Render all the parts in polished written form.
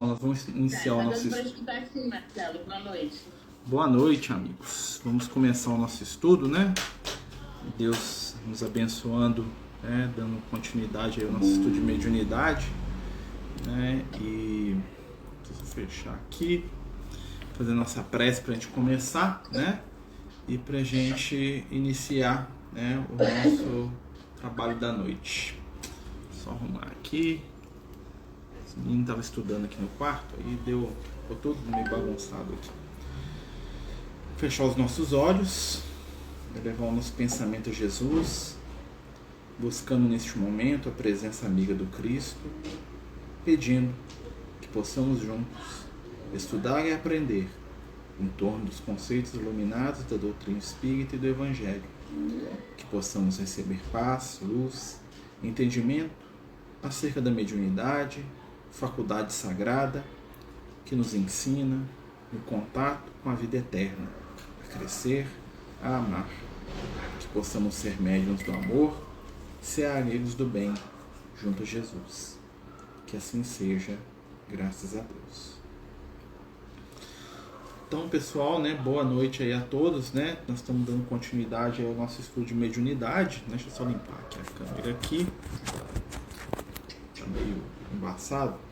Nós vamos iniciar o nosso estudo. Marcelo, boa noite. Boa noite, amigos. Vamos começar o nosso estudo, né? Deus nos abençoando, né? Dando continuidade ao nosso estudo de mediunidade, né? E deixa eu fechar aqui, fazer nossa prece para a gente começar, né? E para a gente iniciar, né, o nosso trabalho da noite. Só arrumar aqui. O menino estava estudando aqui no quarto, aí ficou tudo meio bagunçado aqui. Fechar os nossos olhos, elevar o nosso pensamento a Jesus, buscando neste momento a presença amiga do Cristo, pedindo que possamos juntos estudar e aprender em torno dos conceitos iluminados da doutrina espírita e do Evangelho, que possamos receber paz, luz, entendimento acerca da mediunidade, faculdade sagrada que nos ensina no contato com a vida eterna, a crescer, a amar, que possamos ser médiuns do amor, ser amigos do bem junto a Jesus. Que assim seja, graças a Deus. Então, pessoal, né, boa noite aí a todos, né? Nós estamos dando continuidade ao nosso estudo de mediunidade. Deixa eu só limpar aqui a câmera aqui. Tá meio embaçado.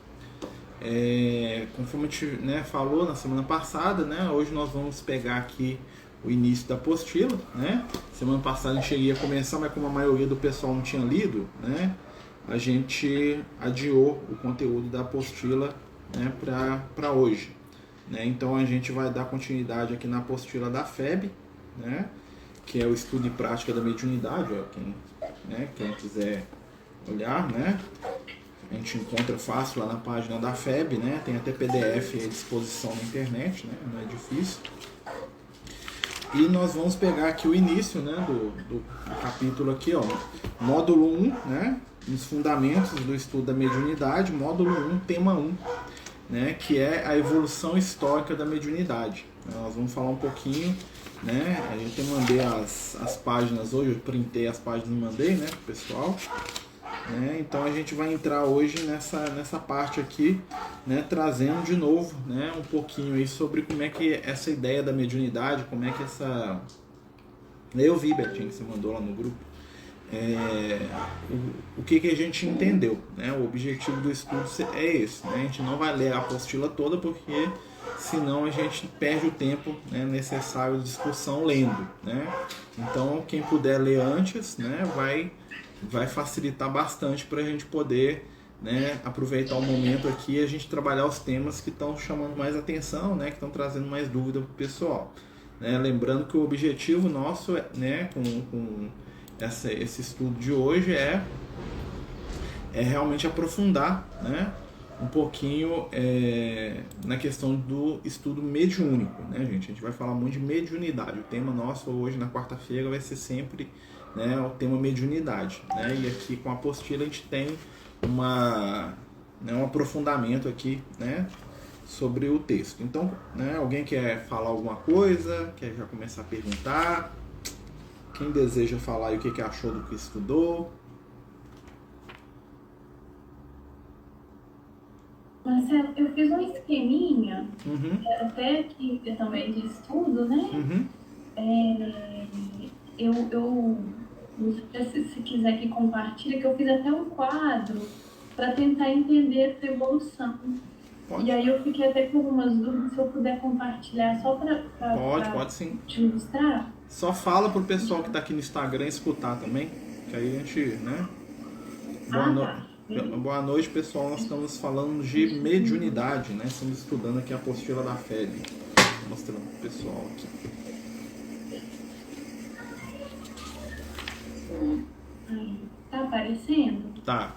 Conforme a gente, né, falou na semana passada, né, hoje nós vamos pegar aqui o início da apostila, né? Semana passada a gente ia começar, mas como a maioria do pessoal não tinha lido, né, a gente adiou o conteúdo da apostila, né, para hoje, né? Então a gente vai dar continuidade aqui na apostila da FEB, né, que é o estudo e prática da mediunidade, ó, quem quiser olhar, né? A gente encontra fácil lá na página da FEB, né? Tem até PDF à disposição na internet, né? Não é difícil. E nós vamos pegar aqui o início, né, do capítulo aqui, ó, módulo 1, né, os fundamentos do estudo da mediunidade, módulo 1, tema 1, né, que é a evolução histórica da mediunidade. Nós vamos falar um pouquinho, né, a gente mandei as páginas hoje, eu printei as páginas e mandei, né, pro pessoal. Então a gente vai entrar hoje nessa parte aqui, né, trazendo de novo, né, um pouquinho aí sobre como é que essa ideia da mediunidade, como é que essa... Eu vi, Betinho, que você mandou lá no grupo, o que a gente entendeu, né? O objetivo do estudo é esse, né? A gente não vai ler a apostila toda porque senão a gente perde o tempo, né, necessário de discussão lendo, né? Então quem puder ler antes, né, vai facilitar bastante para a gente poder, né, aproveitar o momento aqui e a gente trabalhar os temas que estão chamando mais atenção, né, que estão trazendo mais dúvida para o pessoal. Né? Lembrando que o objetivo nosso, né, com esse estudo de hoje é realmente aprofundar, né, um pouquinho na questão do estudo mediúnico, né, gente? A gente vai falar muito de mediunidade. O tema nosso hoje, na quarta-feira, vai ser sempre, né, o tema mediunidade, né? E aqui com a apostila a gente tem um aprofundamento aqui, né, sobre o texto. Então, né, alguém quer falar alguma coisa? Quer já começar a perguntar? Quem deseja falar aí o que achou do que estudou? Marcelo, eu fiz um esqueminha, até que também de estudo, né? Se quiser que compartilhe, que eu fiz até um quadro para tentar entender essa evolução. Pode. E aí eu fiquei até com algumas dúvidas, se eu puder compartilhar só para pode sim. Te ilustrar. Só fala pro pessoal que está aqui no Instagram escutar também, que aí a gente, né? Boa noite, pessoal. Nós estamos falando de mediunidade, né? Estamos estudando aqui a apostila da FEB. Vou mostrando pro pessoal aqui. Tá aparecendo? Tá.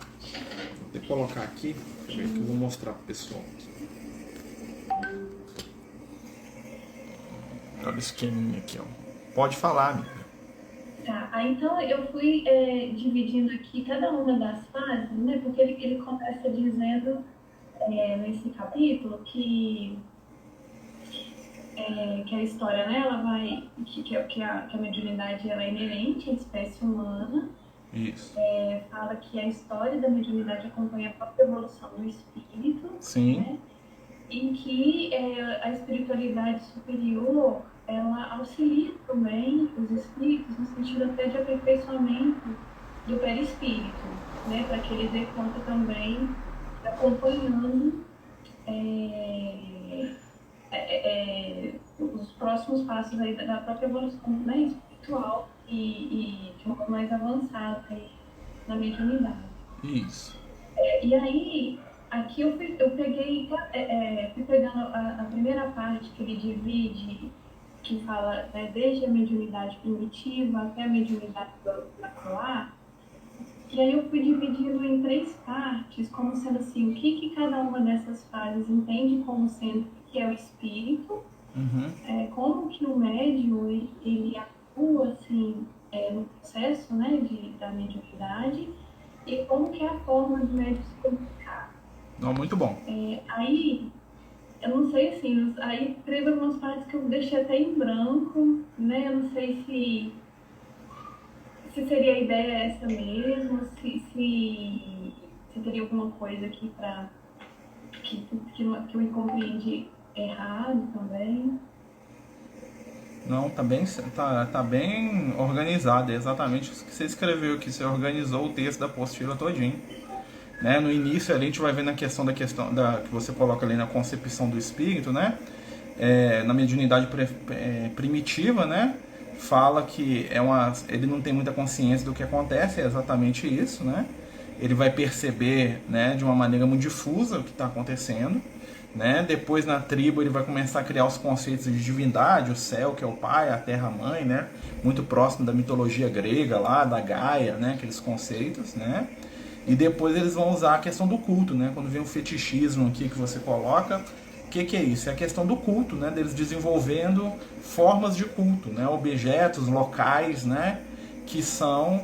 Vou ter que colocar aqui, que eu vou mostrar pro pessoal aqui. Olha o esqueminha aqui, ó. Pode falar, amiga. Tá, então eu fui dividindo aqui cada uma das fases, né? Porque ele começa dizendo nesse capítulo que a história, né, ela vai que a mediunidade ela é inerente à espécie humana. Isso. Fala que a história da mediunidade acompanha a própria evolução do espírito. Sim. Né? em que a espiritualidade superior, ela auxilia também os espíritos no sentido até de aperfeiçoamento do perispírito, né, para que ele dê conta também, acompanhando os próximos passos aí da própria evolução, né, espiritual e de uma forma mais avançada aí na mediunidade. Isso. E aí, aqui eu peguei, fui pegando a primeira parte que ele divide, que fala, né, desde a mediunidade primitiva até a mediunidade oracular, e aí eu fui dividindo em 3 partes, como sendo assim, o que cada uma dessas fases entende como sendo que é o espírito, como que o médium ele atua assim, no processo, né, da mediunidade, e como que é a forma do médium se comunicar. Não, muito bom. Aí, eu não sei assim, aí teve algumas partes que eu deixei até em branco, né, eu não sei se seria a ideia essa mesmo, se teria alguma coisa aqui que eu me compreendi errado também. Não, tá bem organizado, é exatamente isso que você escreveu aqui, você organizou o texto da apostila todinho. Né? No início a gente vai vendo a questão que você coloca ali na concepção do espírito, né? Na mediunidade primitiva, né? Fala que ele não tem muita consciência do que acontece, é exatamente isso, né? Ele vai perceber, né, de uma maneira muito difusa o que está acontecendo, né? Depois na tribo ele vai começar a criar os conceitos de divindade, o céu que é o pai, a terra mãe, né? Muito próximo da mitologia grega lá, da Gaia, né? Aqueles conceitos, né? E depois eles vão usar a questão do culto, né? Quando vem o fetichismo aqui que você coloca, o que é isso? É a questão do culto, né? Deles desenvolvendo formas de culto, né? Objetos, locais, né? Que são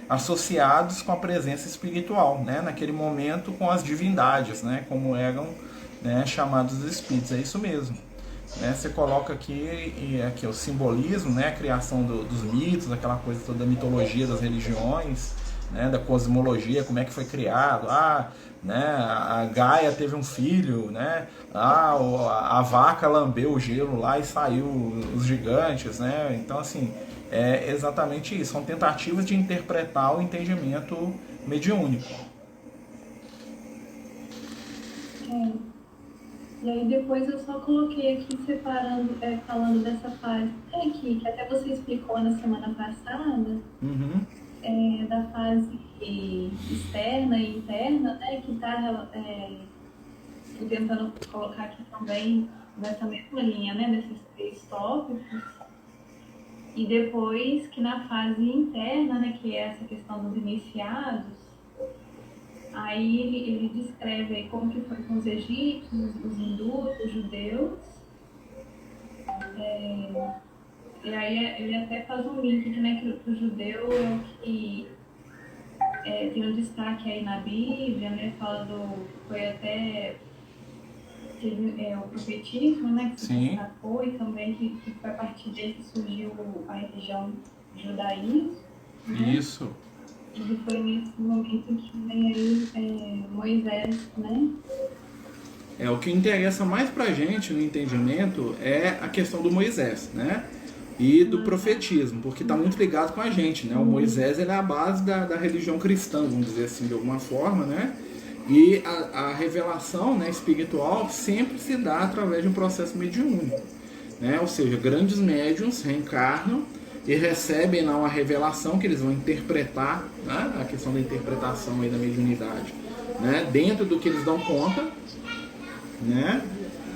associados com a presença espiritual, né? Naquele momento com as divindades, né? Como eram, né, chamados os espíritos. É isso mesmo. Né? Você coloca aqui o simbolismo, né? A criação dos mitos, aquela coisa toda da mitologia das religiões, né, da cosmologia, como é que foi criado, né, a Gaia teve um filho, né, a vaca lambeu o gelo lá e saiu os gigantes, né, então assim, é exatamente isso, são tentativas de interpretar o entendimento mediúnico. E aí depois eu só coloquei aqui separando, falando dessa fase aqui, que até você explicou na semana passada, da fase externa e interna, né, que está tentando colocar aqui também nessa mesma linha, né, desses 3 tópicos. E depois que na fase interna, né, que é essa questão dos iniciados, aí ele descreve aí como que foi com os egípcios, os hindus, os judeus. E aí ele até faz um link aqui, né, que o judeu é o que tem um destaque aí na Bíblia, né, fala foi até o profetismo, né, que se destacou, e também que foi a partir dele que surgiu a religião judaísmo. Né? Isso. E foi nesse momento que vem aí Moisés, né? O que interessa mais pra gente no entendimento é a questão do Moisés, né? E do profetismo, porque está muito ligado com a gente, né? O Moisés ele é a base da religião cristã, vamos dizer assim, de alguma forma, né? E a revelação, né, espiritual sempre se dá através de um processo mediúnico, né? Ou seja, grandes médiuns reencarnam e recebem lá uma revelação que eles vão interpretar, né? A questão da interpretação aí da mediunidade, né? Dentro do que eles dão conta, né?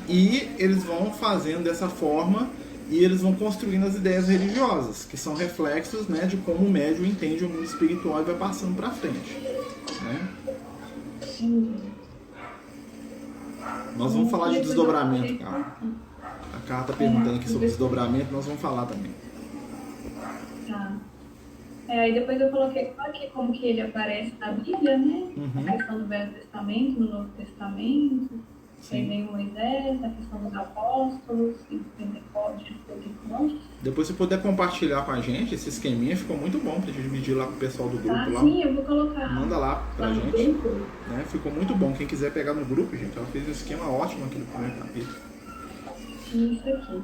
E eles vão fazendo dessa forma e eles vão construindo as ideias religiosas, que são reflexos, né, de como o médium entende o mundo espiritual e vai passando para frente, né? Nós vamos falar de desdobramento, cara. A Carla tá perguntando aqui sobre desdobramento, nós vamos falar também. Tá. Aí depois eu coloquei aqui como que ele aparece na Bíblia, né? A questão do Velho Testamento, no Novo Testamento. Aí vem o Moisés, a questão dos apóstolos, e Pentecostes, Pentecostes. Depois, se puder compartilhar com a gente, esse esqueminha ficou muito bom pra gente dividir lá com o pessoal do grupo lá. Sim, eu vou colocar. Manda lá pra lá gente. Né? Ficou muito bom. Quem quiser pegar no grupo, gente, ela fez um esquema ótimo aqui no primeiro capítulo. Isso aqui.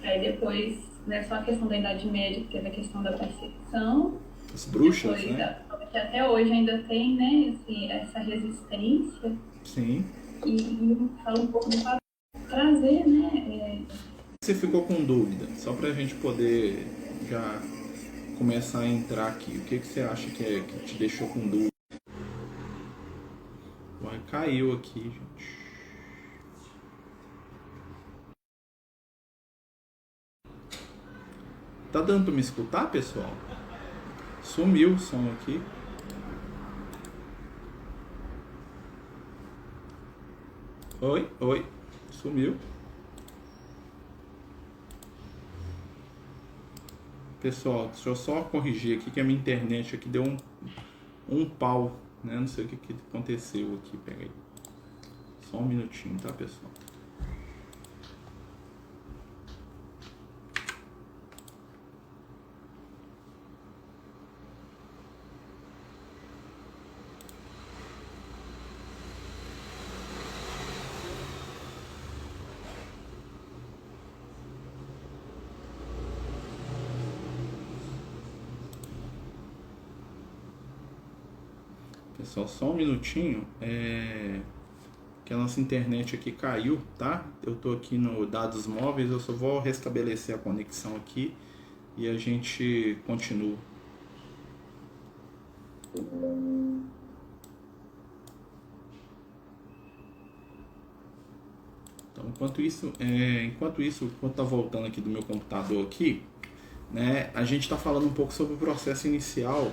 Aí depois, né, só a questão da Idade Média, que teve a questão da perseguição. As bruxas, depois, né? Que até hoje ainda tem, né, essa resistência. Sim. E fala um pouco do papel trazer, né? Você ficou com dúvida? Só pra gente poder já começar a entrar aqui. O que você acha que te deixou com dúvida? Uai, caiu aqui, gente. Tá dando pra me escutar, pessoal? Sumiu o som aqui. Oi. Sumiu. Pessoal, deixa eu só corrigir aqui que a minha internet aqui deu um pau, né? Não sei o que aconteceu aqui. Pega aí. Só um minutinho, tá, pessoal? Pessoal, só um minutinho, que a nossa internet aqui caiu, tá? Eu tô aqui no dados móveis, eu só vou restabelecer a conexão aqui e a gente continua. Então, enquanto tá voltando aqui do meu computador aqui, né, a gente tá falando um pouco sobre o processo inicial,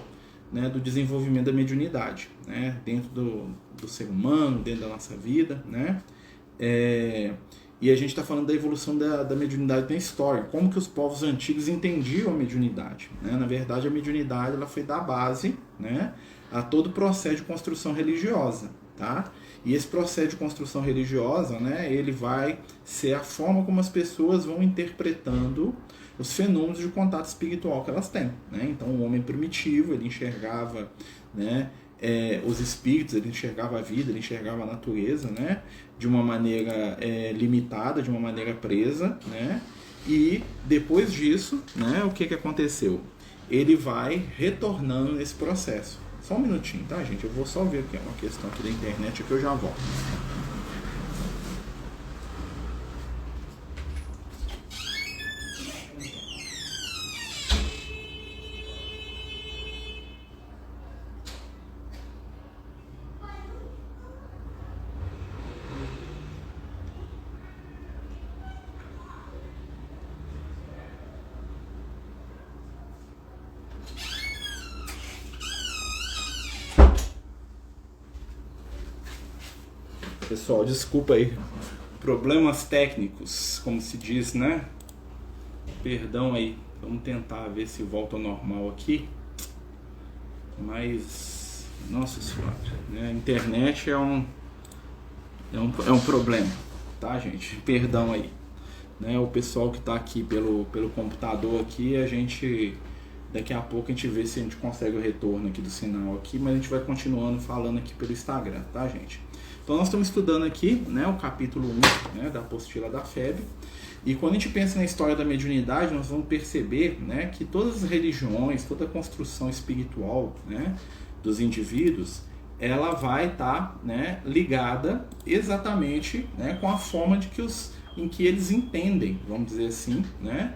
né, do desenvolvimento da mediunidade, né, dentro do ser humano, dentro da nossa vida, né, e a gente está falando da evolução da mediunidade na história, como que os povos antigos entendiam a mediunidade, né? Na verdade, a mediunidade ela foi da base, né, a todo o processo de construção religiosa, tá? E esse processo de construção religiosa, né, ele vai ser a forma como as pessoas vão interpretando os fenômenos de contato espiritual que elas têm, né? Então, o homem primitivo, ele enxergava, né, os espíritos, ele enxergava a vida, ele enxergava a natureza, né, de uma maneira limitada, de uma maneira presa, né? E depois disso, né, o que aconteceu? Ele vai retornando nesse processo. Só um minutinho, tá, gente? Eu vou só ver aqui uma questão aqui da internet que eu já volto. Pessoal, desculpa aí, problemas técnicos, como se diz, né? Perdão aí, vamos tentar ver se volta ao normal aqui. Mas, nossa senhora, né? A internet é um problema, tá, gente? Perdão aí, né? O pessoal que tá aqui pelo computador aqui, daqui a pouco a gente vê se a gente consegue o retorno aqui do sinal aqui, mas a gente vai continuando falando aqui pelo Instagram, tá, gente? Então nós estamos estudando aqui, né, o capítulo 1, né, da apostila da FEB, e quando a gente pensa na história da mediunidade, nós vamos perceber, né, que todas as religiões, toda a construção espiritual, né, dos indivíduos, ela vai estar, né, ligada exatamente, né, com a forma em que eles entendem, vamos dizer assim, né,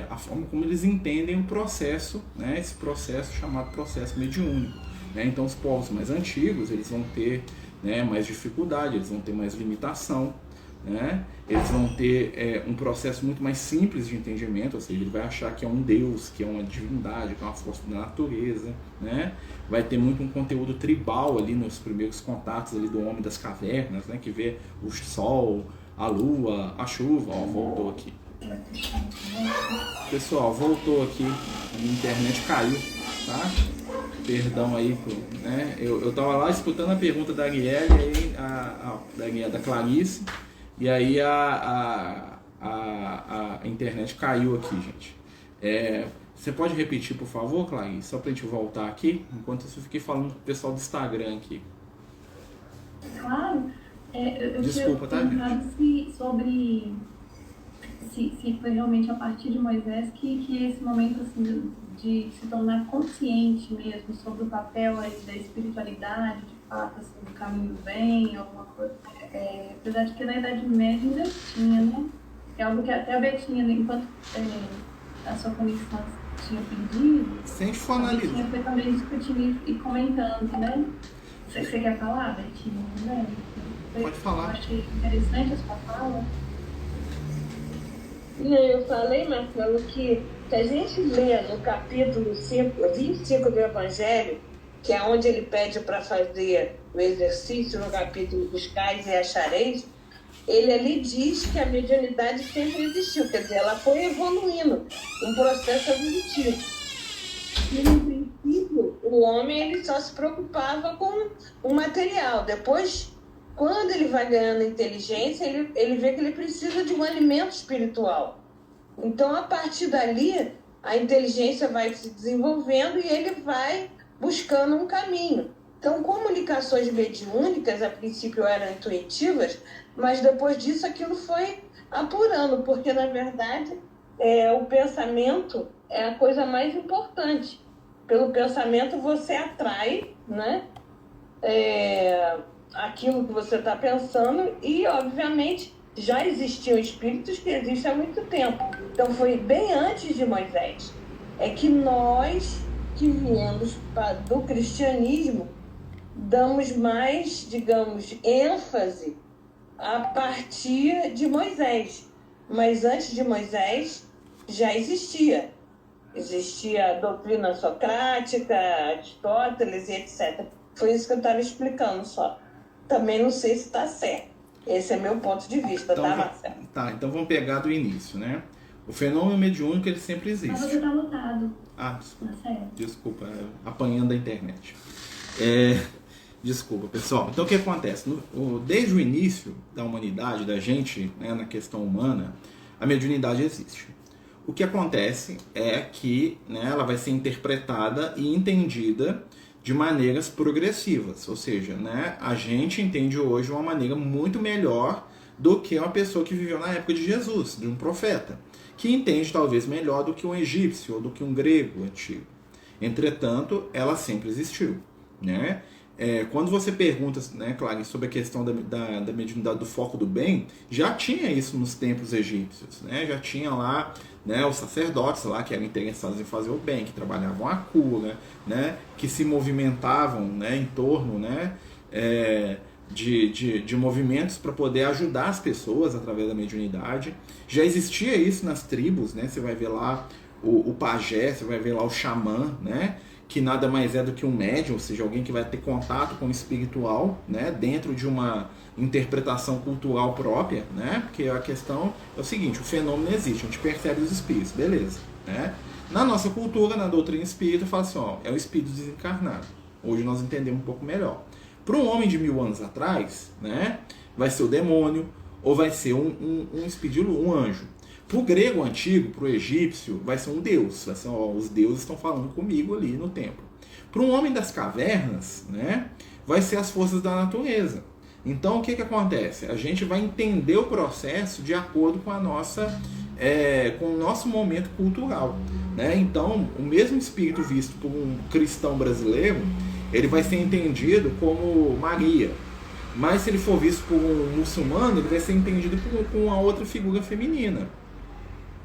a forma como eles entendem o processo, né, esse processo chamado processo mediúnico, né? Então os povos mais antigos, eles vão ter, né, mais dificuldade, eles vão ter mais limitação, né? Eles vão ter um processo muito mais simples de entendimento, ou seja, ele vai achar que é um Deus, que é uma divindade, que é uma força da natureza, né? Vai ter muito um conteúdo tribal ali nos primeiros contatos ali do homem das cavernas, né? Que vê o sol, a lua, a chuva. Ó, voltou aqui. Pessoal, voltou aqui, a minha internet caiu, tá? perdão aí, né? Eu tava lá escutando a pergunta da Arielle, aí da Clarice, e aí a internet caiu aqui, gente. Você pode repetir, por favor, Clarice, só pra gente voltar aqui, enquanto eu fiquei falando com o pessoal do Instagram aqui. Claro. Eu Desculpa, tá, gente? Sobre se foi realmente a partir de Moisés que esse momento assim, de se tornar consciente mesmo sobre o papel aí da espiritualidade, de fato, assim, do caminho do bem, alguma coisa. Apesar de que na Idade Média ainda tinha, né? É algo que até a Betinha, enquanto a sua conexão tinha pedido, se a gente for analisar, Betinha foi também discutindo e comentando, né? Você quer falar, Betinha? Né? Pode falar. Eu achei interessante a sua fala. Não, eu falei, Marcelo, que se a gente lê no capítulo 25 do Evangelho, que é onde ele pede para fazer o exercício no capítulo Buscais e Achareis, ele ali diz que a mediunidade sempre existiu, quer dizer, ela foi evoluindo, um processo evolutivo. E no princípio, o homem ele só se preocupava com o material. Depois, quando ele vai ganhando inteligência, ele vê que ele precisa de um alimento espiritual. Então, a partir dali, a inteligência vai se desenvolvendo e ele vai buscando um caminho. Então, comunicações mediúnicas, a princípio, eram intuitivas, mas depois disso aquilo foi apurando, porque, na verdade, o pensamento é a coisa mais importante. Pelo pensamento, você atrai, né? Aquilo que você está pensando e, obviamente, já existiam espíritos que existem há muito tempo. Então, foi bem antes de Moisés. É que nós, que viemos do cristianismo, damos mais, digamos, ênfase a partir de Moisés. Mas antes de Moisés, já existia. Existia a doutrina socrática, Aristóteles e etc. Foi isso que eu estava explicando só. Também não sei se está certo. Esse é meu ponto de vista, então, tá, Marcelo? Tá, então vamos pegar do início, né? O fenômeno mediúnico, ele sempre existe. Mas você tá lotado. Desculpa. Marcelo. Desculpa, apanhando a internet. Desculpa, pessoal. Então, o que acontece? Desde o início da humanidade, da gente, né, na questão humana, a mediunidade existe. O que acontece é que, né, ela vai ser interpretada e entendida de maneiras progressivas, ou seja, né, a gente entende hoje uma maneira muito melhor do que uma pessoa que viveu na época de Jesus, de um profeta, que entende talvez melhor do que um egípcio ou do que um grego antigo. Entretanto, ela sempre existiu, né? Quando você pergunta, né, Clarice, sobre a questão da mediunidade do foco do bem, já tinha isso nos tempos egípcios, né? Já tinha lá, né, os sacerdotes lá que eram interessados em fazer o bem, que trabalhavam a cura, né, que se movimentavam, né, em torno, né, de movimentos para poder ajudar as pessoas através da mediunidade. Já existia isso nas tribos, né? Você vai ver lá o pajé, você vai ver lá o xamã, né? Que nada mais é do que um médium, ou seja, alguém que vai ter contato com o espiritual, né, dentro de uma interpretação cultural própria, né, porque a questão é o seguinte, o fenômeno existe, a gente percebe os espíritos, beleza, né? Na nossa cultura, na doutrina espírita, fala assim, é o espírito desencarnado. Hoje nós entendemos um pouco melhor. Para um homem de 1000 anos atrás, né, vai ser o demônio, ou vai ser um espírito, um anjo. Para o grego antigo, para o egípcio, vai ser um deus. Vai ser, os deuses estão falando comigo ali no templo. Para um homem das cavernas, né, vai ser as forças da natureza. Então, o que acontece? A gente vai entender o processo de acordo com com o nosso momento cultural, né? Então, o mesmo espírito visto por um cristão brasileiro, ele vai ser entendido como Maria. Mas se ele for visto por um muçulmano, ele vai ser entendido com uma outra figura feminina,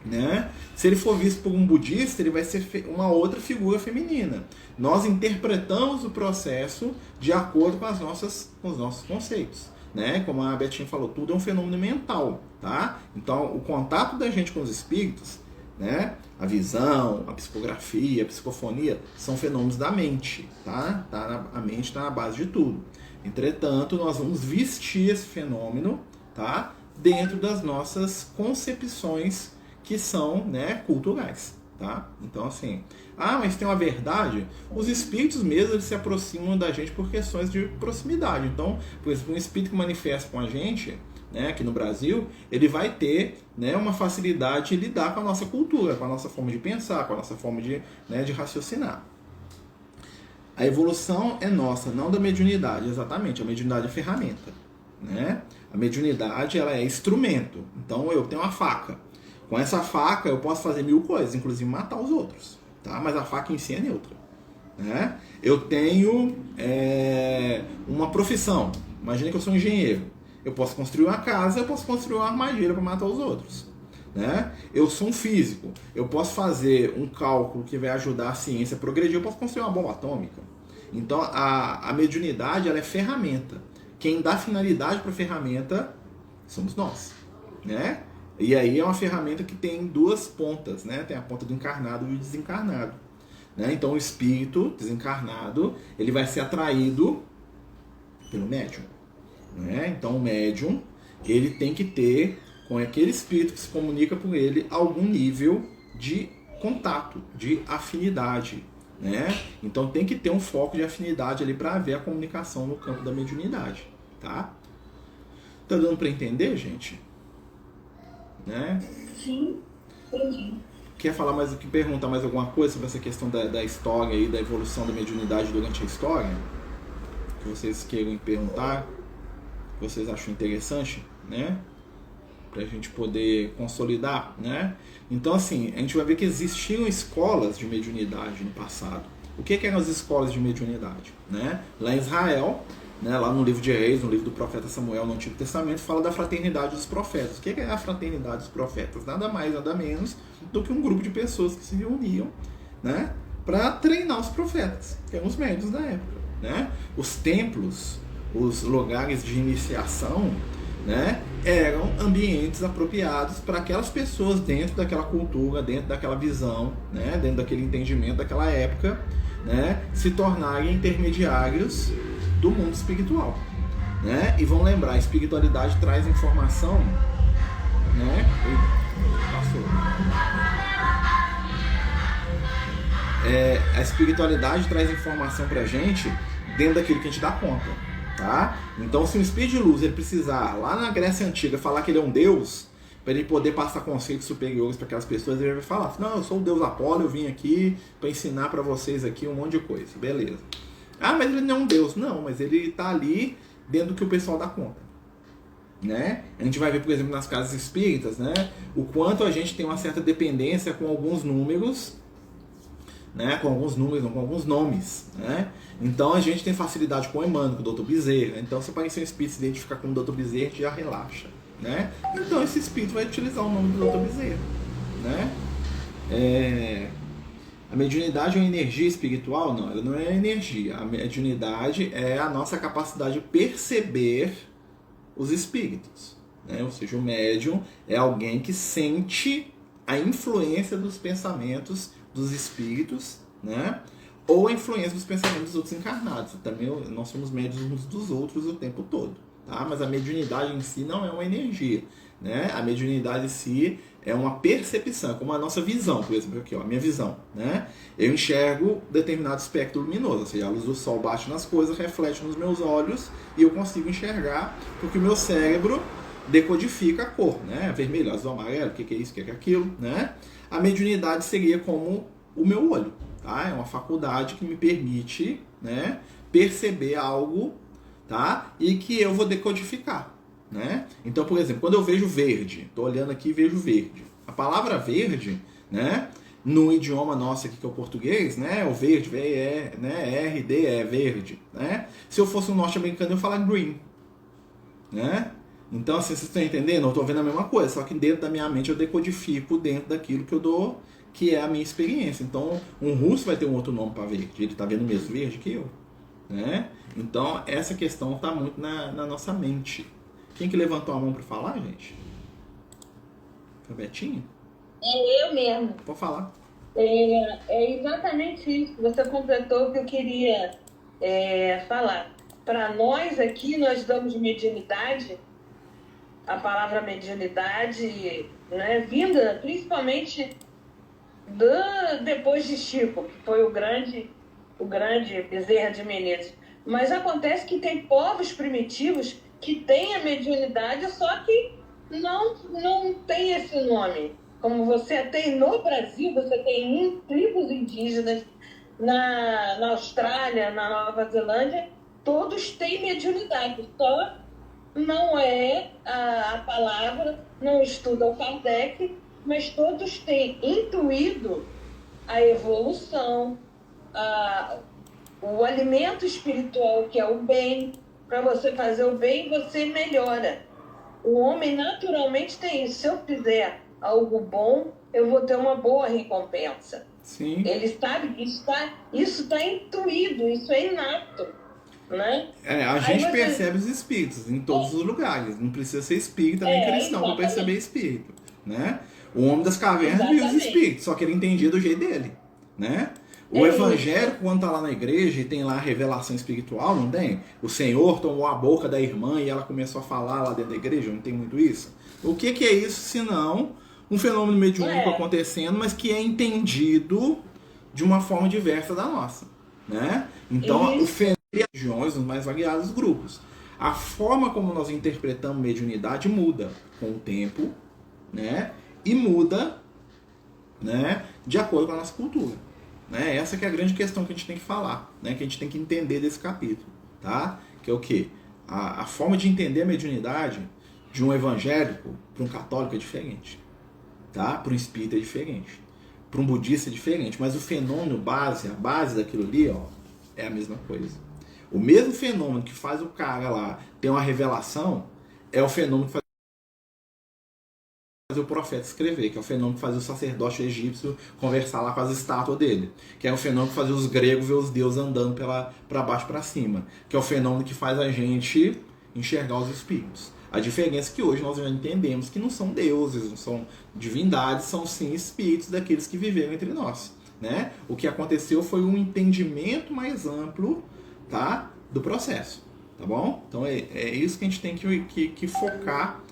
né? Se ele for visto por um budista, ele vai ser uma outra figura feminina. Nós interpretamos o processo de acordo com com os nossos conceitos, né? Como a Betinha falou, tudo é um fenômeno mental, tá? Então, o contato da gente com os espíritos, né? A visão, a psicografia, a psicofonia, são fenômenos da mente, tá? A mente está na base de tudo. Entretanto, nós vamos vestir esse fenômeno, tá, dentro das nossas concepções que são, né, culturais, tá? Então, assim, mas tem uma verdade? Os espíritos mesmo, eles se aproximam da gente por questões de proximidade. Então, por exemplo, um espírito que manifesta com a gente, né, aqui no Brasil, ele vai ter, né, uma facilidade de lidar com a nossa cultura, com a nossa forma de pensar, com a nossa forma de, né, de raciocinar. A evolução é nossa, não da mediunidade, exatamente. A mediunidade é ferramenta, né? A mediunidade, ela é instrumento. Então, eu tenho uma faca. Com essa faca, eu posso fazer 1000 coisas, inclusive matar os outros, tá? Mas a faca em si é neutra, né? Eu tenho uma profissão. Imagina que eu sou engenheiro. Eu posso construir uma casa, eu posso construir uma armadilha para matar os outros, né? Eu sou um físico. Eu posso fazer um cálculo que vai ajudar a ciência a progredir. Eu posso construir uma bomba atômica. Então, a mediunidade, ela é ferramenta. Quem dá finalidade para a ferramenta somos nós, né? E aí é uma ferramenta que tem 2 pontas, né? Tem a ponta do encarnado e o desencarnado, né? Então, o espírito desencarnado, ele vai ser atraído pelo médium, né? Então, o médium, ele tem que ter, com aquele espírito que se comunica com ele, algum nível de contato, de afinidade, né? Então, tem que ter um foco de afinidade ali para haver a comunicação no campo da mediunidade, tá? Tá dando para entender, gente? Né? Sim, entendi. Quer falar mais, perguntar mais alguma coisa sobre essa questão da história e da evolução da mediunidade durante a história? Que vocês queiram perguntar, que vocês acham interessante, né? Pra gente poder consolidar, né? Então, assim, a gente vai ver que existiam escolas de mediunidade no passado. O que eram as escolas de mediunidade, né? Lá em Israel, né, lá no livro de Reis, no livro do profeta Samuel, no Antigo Testamento, fala da fraternidade dos profetas. O que é a fraternidade dos profetas? Nada mais, nada menos do que um grupo de pessoas que se reuniam, né, para treinar os profetas, que eram os médiuns da época, né? Os templos, os lugares de iniciação, né, eram ambientes apropriados para aquelas pessoas dentro daquela cultura, dentro daquela visão, né, dentro daquele entendimento daquela época, né, se tornarem intermediários do mundo espiritual, né? E vão lembrar, a espiritualidade traz informação, né? Passou. A espiritualidade traz informação pra gente dentro daquilo que a gente dá conta, tá? Então, se um espírito de luz ele precisar, lá na Grécia Antiga, falar que ele é um deus, para ele poder passar conceitos superiores para aquelas pessoas, ele vai falar, não, eu sou o deus Apolo, eu vim aqui para ensinar para vocês aqui um monte de coisa, beleza. Mas ele não é um deus. Não, mas ele está ali dentro do que o pessoal dá conta, né? A gente vai ver, por exemplo, nas casas espíritas, né, o quanto a gente tem uma certa dependência com alguns números, né, com alguns nomes, né? Então a gente tem facilidade com o Emmanuel, com o Dr. Bezerra. Então, se aparecer um espírito se identificar com o Dr. Bezerra, a gente já relaxa, né? Então esse espírito vai utilizar o nome do Dr. Bezerra, né? A mediunidade é uma energia espiritual? Não, ela não é energia. A mediunidade é a nossa capacidade de perceber os espíritos, né? Ou seja, o médium é alguém que sente a influência dos pensamentos dos espíritos, né? Ou a influência dos pensamentos dos outros encarnados. Também nós somos médiuns uns dos outros o tempo todo, tá? Mas a mediunidade em si não é uma energia, né? A mediunidade em si é uma percepção, como a nossa visão, por exemplo, aqui, ó, a minha visão, né? Eu enxergo determinado espectro luminoso, ou seja, a luz do sol bate nas coisas, reflete nos meus olhos e eu consigo enxergar, porque o meu cérebro decodifica a cor, né? Vermelho, azul, amarelo, o que é isso, o que é aquilo, né? A mediunidade seria como o meu olho, tá? É uma faculdade que me permite, né, perceber algo, tá? E que eu vou decodificar, né? Então, por exemplo, quando eu vejo verde, estou olhando aqui e vejo verde. A palavra verde, né, no idioma nosso aqui que é o português, né, o verde, né, RD, verde, né? Se eu fosse um norte-americano, eu ia falar green, né? Então, assim, vocês estão entendendo? Eu estou vendo a mesma coisa, só que dentro da minha mente eu decodifico dentro daquilo que eu dou, que é a minha experiência. Então, um russo vai ter um outro nome para verde, ele está vendo o mesmo verde que eu, né? Então, essa questão está muito na nossa mente. Quem que levantou a mão para falar, gente? Foi a Betinha? É eu mesmo. Pode falar. É exatamente isso. Você completou o que eu queria falar. Para nós aqui, nós damos mediunidade, a palavra mediunidade, né, vinda principalmente depois de Chico, que foi o grande Bezerra de Menezes. Mas acontece que tem povos primitivos que têm a mediunidade, só que não tem esse nome. Como você tem no Brasil, você tem tribos indígenas, na Austrália, na Nova Zelândia, todos têm mediunidade, só não é a palavra, não estudam Kardec, mas todos têm intuído a evolução, o alimento espiritual, que é o bem. Para você fazer o bem, você melhora. O homem naturalmente tem isso. Se eu fizer algo bom, eu vou ter uma boa recompensa. Sim. Ele sabe que isso está intuído, isso é inato. Né? A gente percebe os espíritos em todos os lugares. Não precisa ser espírita nem cristão para perceber espírito. Né? O homem das cavernas viu os espíritos, só que ele entendia do jeito dele. Né? O evangélico, quando está lá na igreja e tem lá a revelação espiritual, não tem? O Senhor tomou a boca da irmã e ela começou a falar lá dentro da igreja, não tem muito isso? O que é isso, senão um fenômeno mediúnico acontecendo, mas que é entendido de uma forma diversa da nossa. Né? Então, o fenômeno de religiões, os mais variados grupos. A forma como nós interpretamos mediunidade muda com o tempo, né? E muda, né, de acordo com a nossa cultura. Né? Essa que é a grande questão que a gente tem que falar, né? Que a gente tem que entender desse capítulo. Tá? Que é o quê? A forma de entender a mediunidade de um evangélico para um católico é diferente. Tá? Para um espírita é diferente. Para um budista é diferente. Mas o fenômeno base, a base daquilo ali, ó, é a mesma coisa. O mesmo fenômeno que faz o cara lá ter uma revelação é o fenômeno que faz o profeta escrever, que é o fenômeno que fazia o sacerdote egípcio conversar lá com as estátuas dele, que é o fenômeno que fazia os gregos ver os deuses andando para baixo para cima, que é o fenômeno que faz a gente enxergar os espíritos. A diferença é que hoje nós já entendemos que não são deuses, não são divindades, são sim espíritos daqueles que viveram entre nós. Né? O que aconteceu foi um entendimento mais amplo, tá, do processo. Tá bom? Então é isso que a gente tem que focar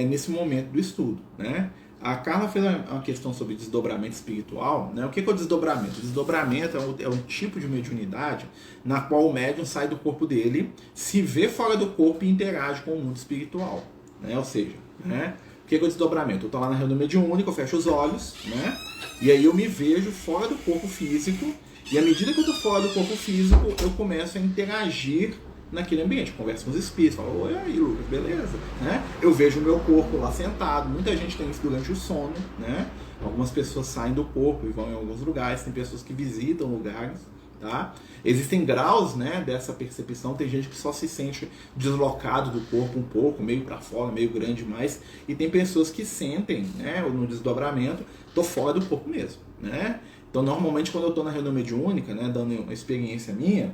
nesse momento do estudo. Né? A Carla fez uma questão sobre desdobramento espiritual. Né? O que é o desdobramento? O desdobramento é um tipo de mediunidade na qual o médium sai do corpo dele, se vê fora do corpo e interage com o mundo espiritual. Né? Ou seja, né? O que é o desdobramento? Eu estou lá na reunião mediúnica, eu fecho os olhos, né? E aí eu me vejo fora do corpo físico, e à medida que eu estou fora do corpo físico, eu começo a interagir naquele ambiente. Converso com os espíritos, falo, oi aí Lucas, beleza? Né? Eu vejo o meu corpo lá sentado, muita gente tem isso durante o sono, né? Algumas pessoas saem do corpo e vão em alguns lugares, tem pessoas que visitam lugares, tá? Existem graus, né, dessa percepção, tem gente que só se sente deslocado do corpo um pouco, meio para fora, meio grande demais, e tem pessoas que sentem, né, no desdobramento, tô fora do corpo mesmo, né? Então normalmente quando eu tô na reunião mediúnica, né, dando uma experiência minha,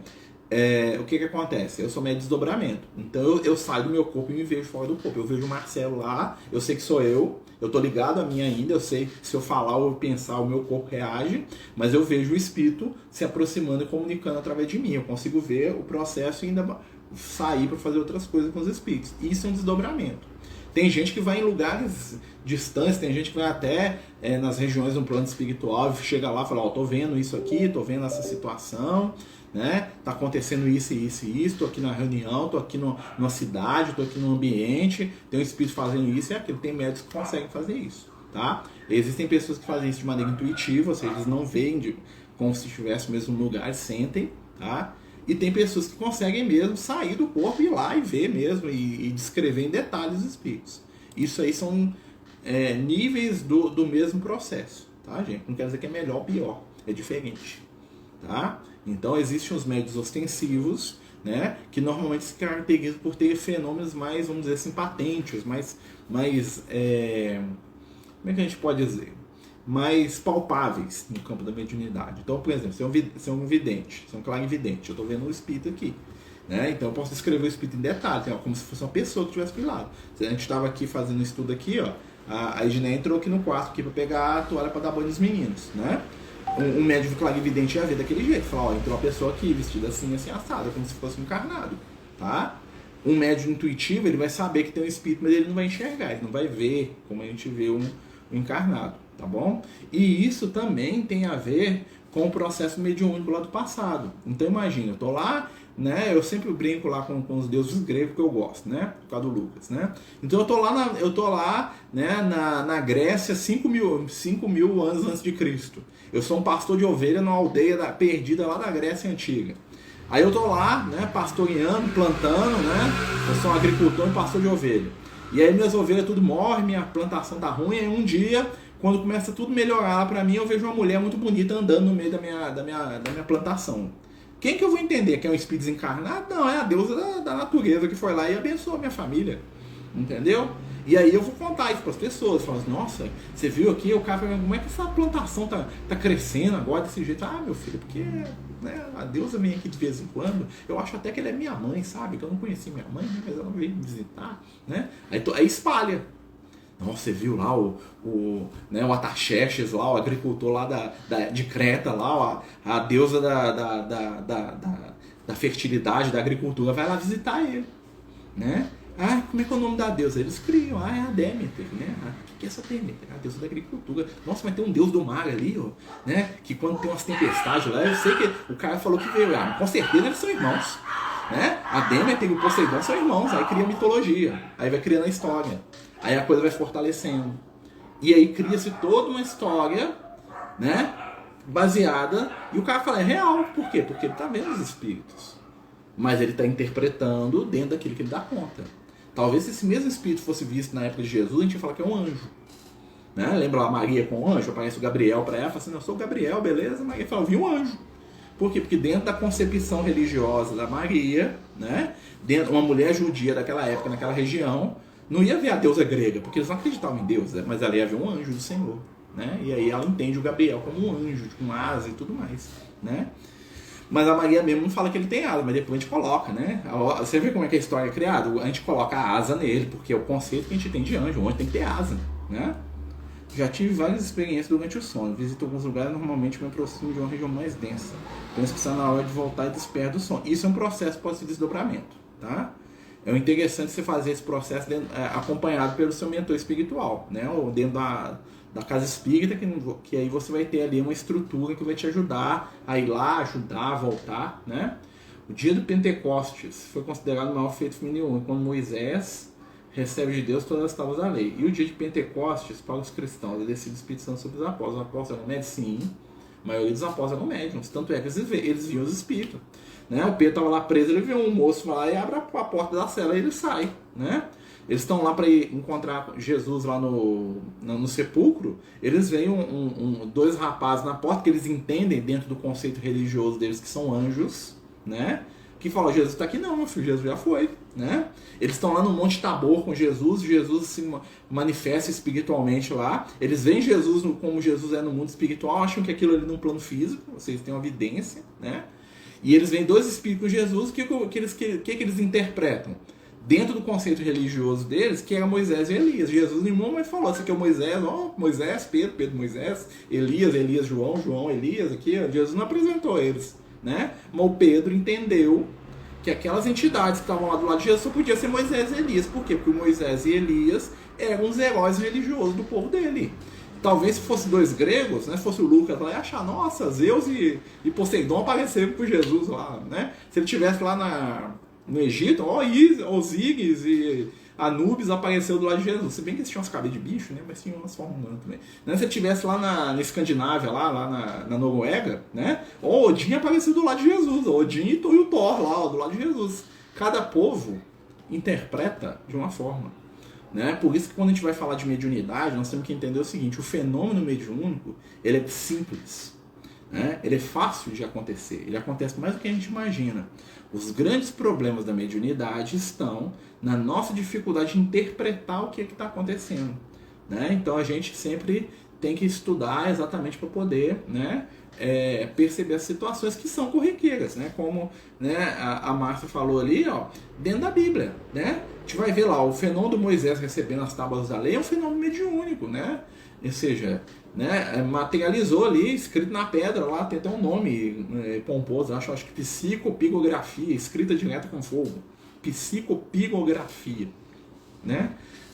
o que acontece? Eu sou meio desdobramento. Então eu saio do meu corpo e me vejo fora do corpo. Eu vejo o Marcelo lá, eu sei que sou eu tô ligado a mim ainda, eu sei que se eu falar ou pensar, o meu corpo reage, mas eu vejo o espírito se aproximando e comunicando através de mim. Eu consigo ver o processo e ainda sair para fazer outras coisas com os espíritos. Isso é um desdobramento. Tem gente que vai em lugares distantes, tem gente que vai até nas regiões do plano espiritual e chega lá e fala, tô vendo isso aqui, tô vendo essa situação, né? Tá acontecendo isso e isso e isso, tô aqui na reunião, tô aqui numa cidade, tô aqui no ambiente, tem um espírito fazendo isso e aquilo. Tem médicos que conseguem fazer isso, tá? Existem pessoas que fazem isso de maneira intuitiva, ou seja, eles não veem como se estivesse no mesmo lugar, sentem, tá? E tem pessoas que conseguem mesmo sair do corpo e ir lá e ver mesmo e descrever em detalhes os espíritos. Isso aí são níveis do mesmo processo, tá, gente? Não quer dizer que é melhor ou pior, é diferente, tá? Então existem os médios ostensivos, né, que normalmente se caracterizam por ter fenômenos mais, vamos dizer assim, patentes, mais como é que a gente pode dizer? Mais palpáveis no campo da mediunidade. Então, por exemplo, se é um vidente, se é um clarividente, eu estou vendo um espírito aqui. Né? Então eu posso descrever o espírito em detalhe, como se fosse uma pessoa que estivesse do lado. Se a gente estava aqui fazendo um estudo aqui, ó, a Edneia entrou aqui no quarto para pegar a toalha para dar banho nos meninos. Né? Um médium clarividente ia ver daquele jeito, falar, ó, entrou uma pessoa aqui vestida assim, assim, assada, como se fosse um encarnado. Tá? Um médium intuitivo, ele vai saber que tem um espírito, mas ele não vai enxergar, ele não vai ver como a gente vê um encarnado. tá bom? E isso também tem a ver com o processo mediúnico lá do passado. Então imagina, eu tô lá, né? Eu sempre brinco lá com os deuses gregos que eu gosto, né? Por causa do Lucas, né? Então eu tô lá, né? Na Grécia 5 mil anos antes de Cristo. Eu sou um pastor de ovelha numa aldeia perdida lá da Grécia Antiga. Aí eu tô lá, né? Pastoreando, plantando, né? Eu sou um agricultor e pastor de ovelha. E aí minhas ovelhas tudo morrem, minha plantação tá ruim, e um dia, quando começa tudo melhorar lá pra mim, eu vejo uma mulher muito bonita andando no meio da minha plantação. Quem que eu vou entender? Que é um espírito desencarnado? Não, é a deusa da natureza que foi lá e abençoou a minha família. Entendeu? E aí eu vou contar isso para as pessoas. Falar assim, nossa, você viu aqui, o cara fala, como é que essa plantação tá crescendo agora desse jeito? Ah, meu filho, porque né, a deusa vem aqui de vez em quando. Eu acho até que ela é minha mãe, sabe? Que eu não conheci minha mãe, mas ela veio me visitar. Né? Aí espalha. Nossa, você viu lá o Ataxerxes lá, o agricultor lá de Creta, lá, a deusa da fertilidade, da agricultura, vai lá visitar ele, né? Ah, como é que é o nome da deusa? Eles criam, é a Deméter, né? O que é essa Deméter? A deusa da agricultura. Nossa, mas tem um deus do mar ali, ó, né? Que quando tem umas tempestades lá, eu sei que o cara falou que veio, com certeza eles são irmãos, né? A Deméter e o Poseidon são irmãos, aí cria mitologia, aí vai criando a história. Aí a coisa vai fortalecendo. E aí cria-se toda uma história, né? Baseada. E o cara fala, é real. Por quê? Porque ele está vendo os espíritos. Mas ele está interpretando dentro daquilo que ele dá conta. Talvez se esse mesmo espírito fosse visto na época de Jesus, a gente ia falar que é um anjo. Né? Lembra lá Maria com o anjo? Aparece o Gabriel para ela, fala assim, eu sou o Gabriel, beleza? Maria fala, eu vi um anjo. Por quê? Porque dentro da concepção religiosa da Maria, né? Dentro uma mulher judia daquela época, naquela região, não ia ver a deusa grega, porque eles não acreditavam em Deus, mas ela ia ver um anjo do Senhor, né? E aí ela entende o Gabriel como um anjo, com asa e tudo mais, né? Mas a Maria mesmo não fala que ele tem asa, mas depois a gente coloca, né? Você vê como é que a história é criada? A gente coloca a asa nele, porque é o conceito que a gente tem de anjo, o anjo tem que ter asa, né? Já tive várias experiências durante o sono. Visito alguns lugares, normalmente me aproximo de uma região mais densa. Penso que está na hora de voltar e desperto do sono. Isso é um processo de desdobramento, tá? É interessante você fazer esse processo acompanhado pelo seu mentor espiritual, né? Ou dentro da casa espírita, que aí você vai ter ali uma estrutura que vai te ajudar a ir lá, ajudar, voltar, né? O dia do Pentecostes foi considerado o maior feito feminino, quando Moisés recebe de Deus todas as tábuas da lei. E o dia de Pentecostes, para os cristãos, é descido o Espírito Santo sobre os apóstolos. Os apóstolos eram médios? Sim. A maioria dos apóstolos eram médiums. Tanto é que eles viam os espíritos. Né? O Pedro estava lá preso, ele viu um moço lá e abre a porta da cela e ele sai. Né? Eles estão lá para encontrar Jesus lá no sepulcro. Eles veem dois rapazes na porta que eles entendem dentro do conceito religioso deles que são anjos, né? Que falam, Jesus está aqui não, meu filho, Jesus já foi, né? Eles estão lá no Monte Tabor com Jesus se manifesta espiritualmente lá. Eles veem Jesus como Jesus é no mundo espiritual, acham que aquilo ali num plano físico, vocês têm uma evidência, né? E eles veem dois espíritos com Jesus, o que eles interpretam? Dentro do conceito religioso deles, que era Moisés e Elias. Jesus nenhum momento falou, isso aqui é Moisés, Moisés, Pedro, Moisés, Elias, João, Elias, aqui, ó. Jesus não apresentou eles, né? Mas o Pedro entendeu que aquelas entidades que estavam lá do lado de Jesus só podia ser Moisés e Elias. Por quê? Porque Moisés e Elias eram os heróis religiosos do povo dele. Talvez se fosse dois gregos, né, se fosse o Lucas lá, ia achar, nossa, Zeus e Poseidon apareceram com Jesus lá, né? Se ele estivesse lá no Egito, Osíris e Anubis apareceu do lado de Jesus. Se bem que eles tinham uns cabelos de bicho, né? Mas tinham umas formas humanas também. Né? Se ele estivesse lá na Escandinávia, lá na Noruega, né? Odin apareceu do lado de Jesus. Odin e o Thor lá, do lado de Jesus. Cada povo interpreta de uma forma. Né? Por isso que quando a gente vai falar de mediunidade, nós temos que entender o seguinte: o fenômeno mediúnico, ele é simples. Né? Ele é fácil de acontecer. Ele acontece mais do que a gente imagina. Os grandes problemas da mediunidade estão na nossa dificuldade de interpretar o que está acontecendo. Né? Então a gente sempre tem que estudar exatamente para poder, né, perceber as situações que são corriqueiras, né? Como, né, a Márcia falou ali, ó, dentro da Bíblia. Né? A gente vai ver lá, o fenômeno do Moisés recebendo as tábuas da lei é um fenômeno mediúnico, né? Ou seja, né, materializou ali, escrito na pedra, lá tem até um nome pomposo, acho que psicopigografia, escrita direta com fogo. Psicopigografia. Né?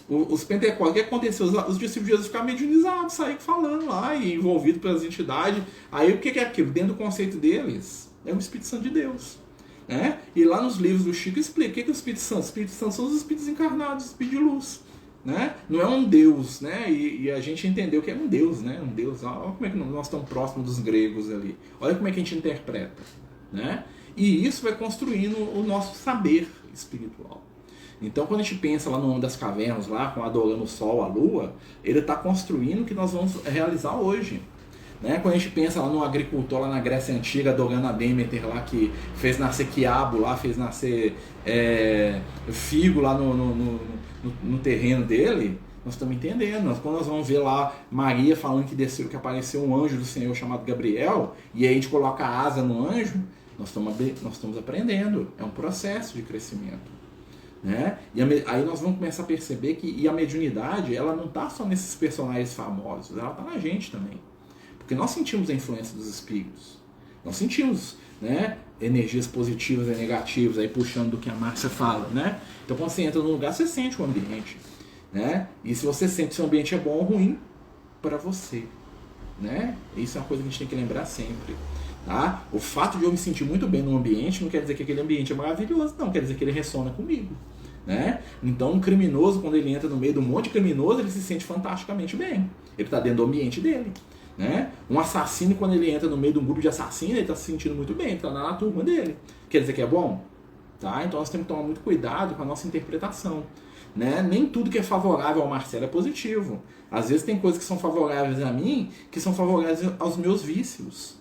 Os pentecostes, o que aconteceu? Os discípulos de Jesus ficaram mediunizados, saíram falando lá e envolvidos pelas entidades. Aí o que é aquilo? Dentro do conceito deles, é o Espírito Santo de Deus. Né? E lá nos livros do Chico explica o que é o Espírito Santo. O Espírito Santo são os espíritos encarnados, os espíritos de luz. Né? Não é um Deus, né? E a gente entendeu que é um Deus, né? Um Deus. Olha como é que nós estamos próximos dos gregos ali. Olha como é que a gente interpreta. Né? E isso vai construindo o nosso saber espiritual. Então, quando a gente pensa lá no Homem das Cavernas, lá, adorando o Sol, a Lua, ele está construindo o que nós vamos realizar hoje. Né? Quando a gente pensa lá no agricultor, lá na Grécia Antiga, adorando a Deméter, lá, que fez nascer quiabo, lá, fez nascer figo lá no terreno dele, nós estamos entendendo. Quando nós vamos ver lá Maria falando que apareceu um anjo do Senhor chamado Gabriel, e aí a gente coloca a asa no anjo, nós estamos aprendendo. É um processo de crescimento. Né? E aí nós vamos começar a perceber que a mediunidade, ela não está só nesses personagens famosos, ela está na gente também. Porque nós sentimos a influência dos espíritos. Nós sentimos, né, energias positivas e negativas, aí puxando do que a Márcia fala. Né? Então quando você entra num lugar, você sente o ambiente. Né? E se você sente se o ambiente é bom ou ruim, para você. Né? Isso é uma coisa que a gente tem que lembrar sempre. Tá? O fato de eu me sentir muito bem no ambiente não quer dizer que aquele ambiente é maravilhoso, não, quer dizer que ele ressona comigo. Né? Então um criminoso, quando ele entra no meio de um monte de criminoso, ele se sente fantasticamente bem. Ele está dentro do ambiente dele. Né? Um assassino, quando ele entra no meio de um grupo de assassinos, ele está se sentindo muito bem, ele está na turma dele. Quer dizer que é bom? Tá? Então nós temos que tomar muito cuidado com a nossa interpretação. Né? Nem tudo que é favorável ao Marcelo é positivo. Às vezes tem coisas que são favoráveis a mim, que são favoráveis aos meus vícios.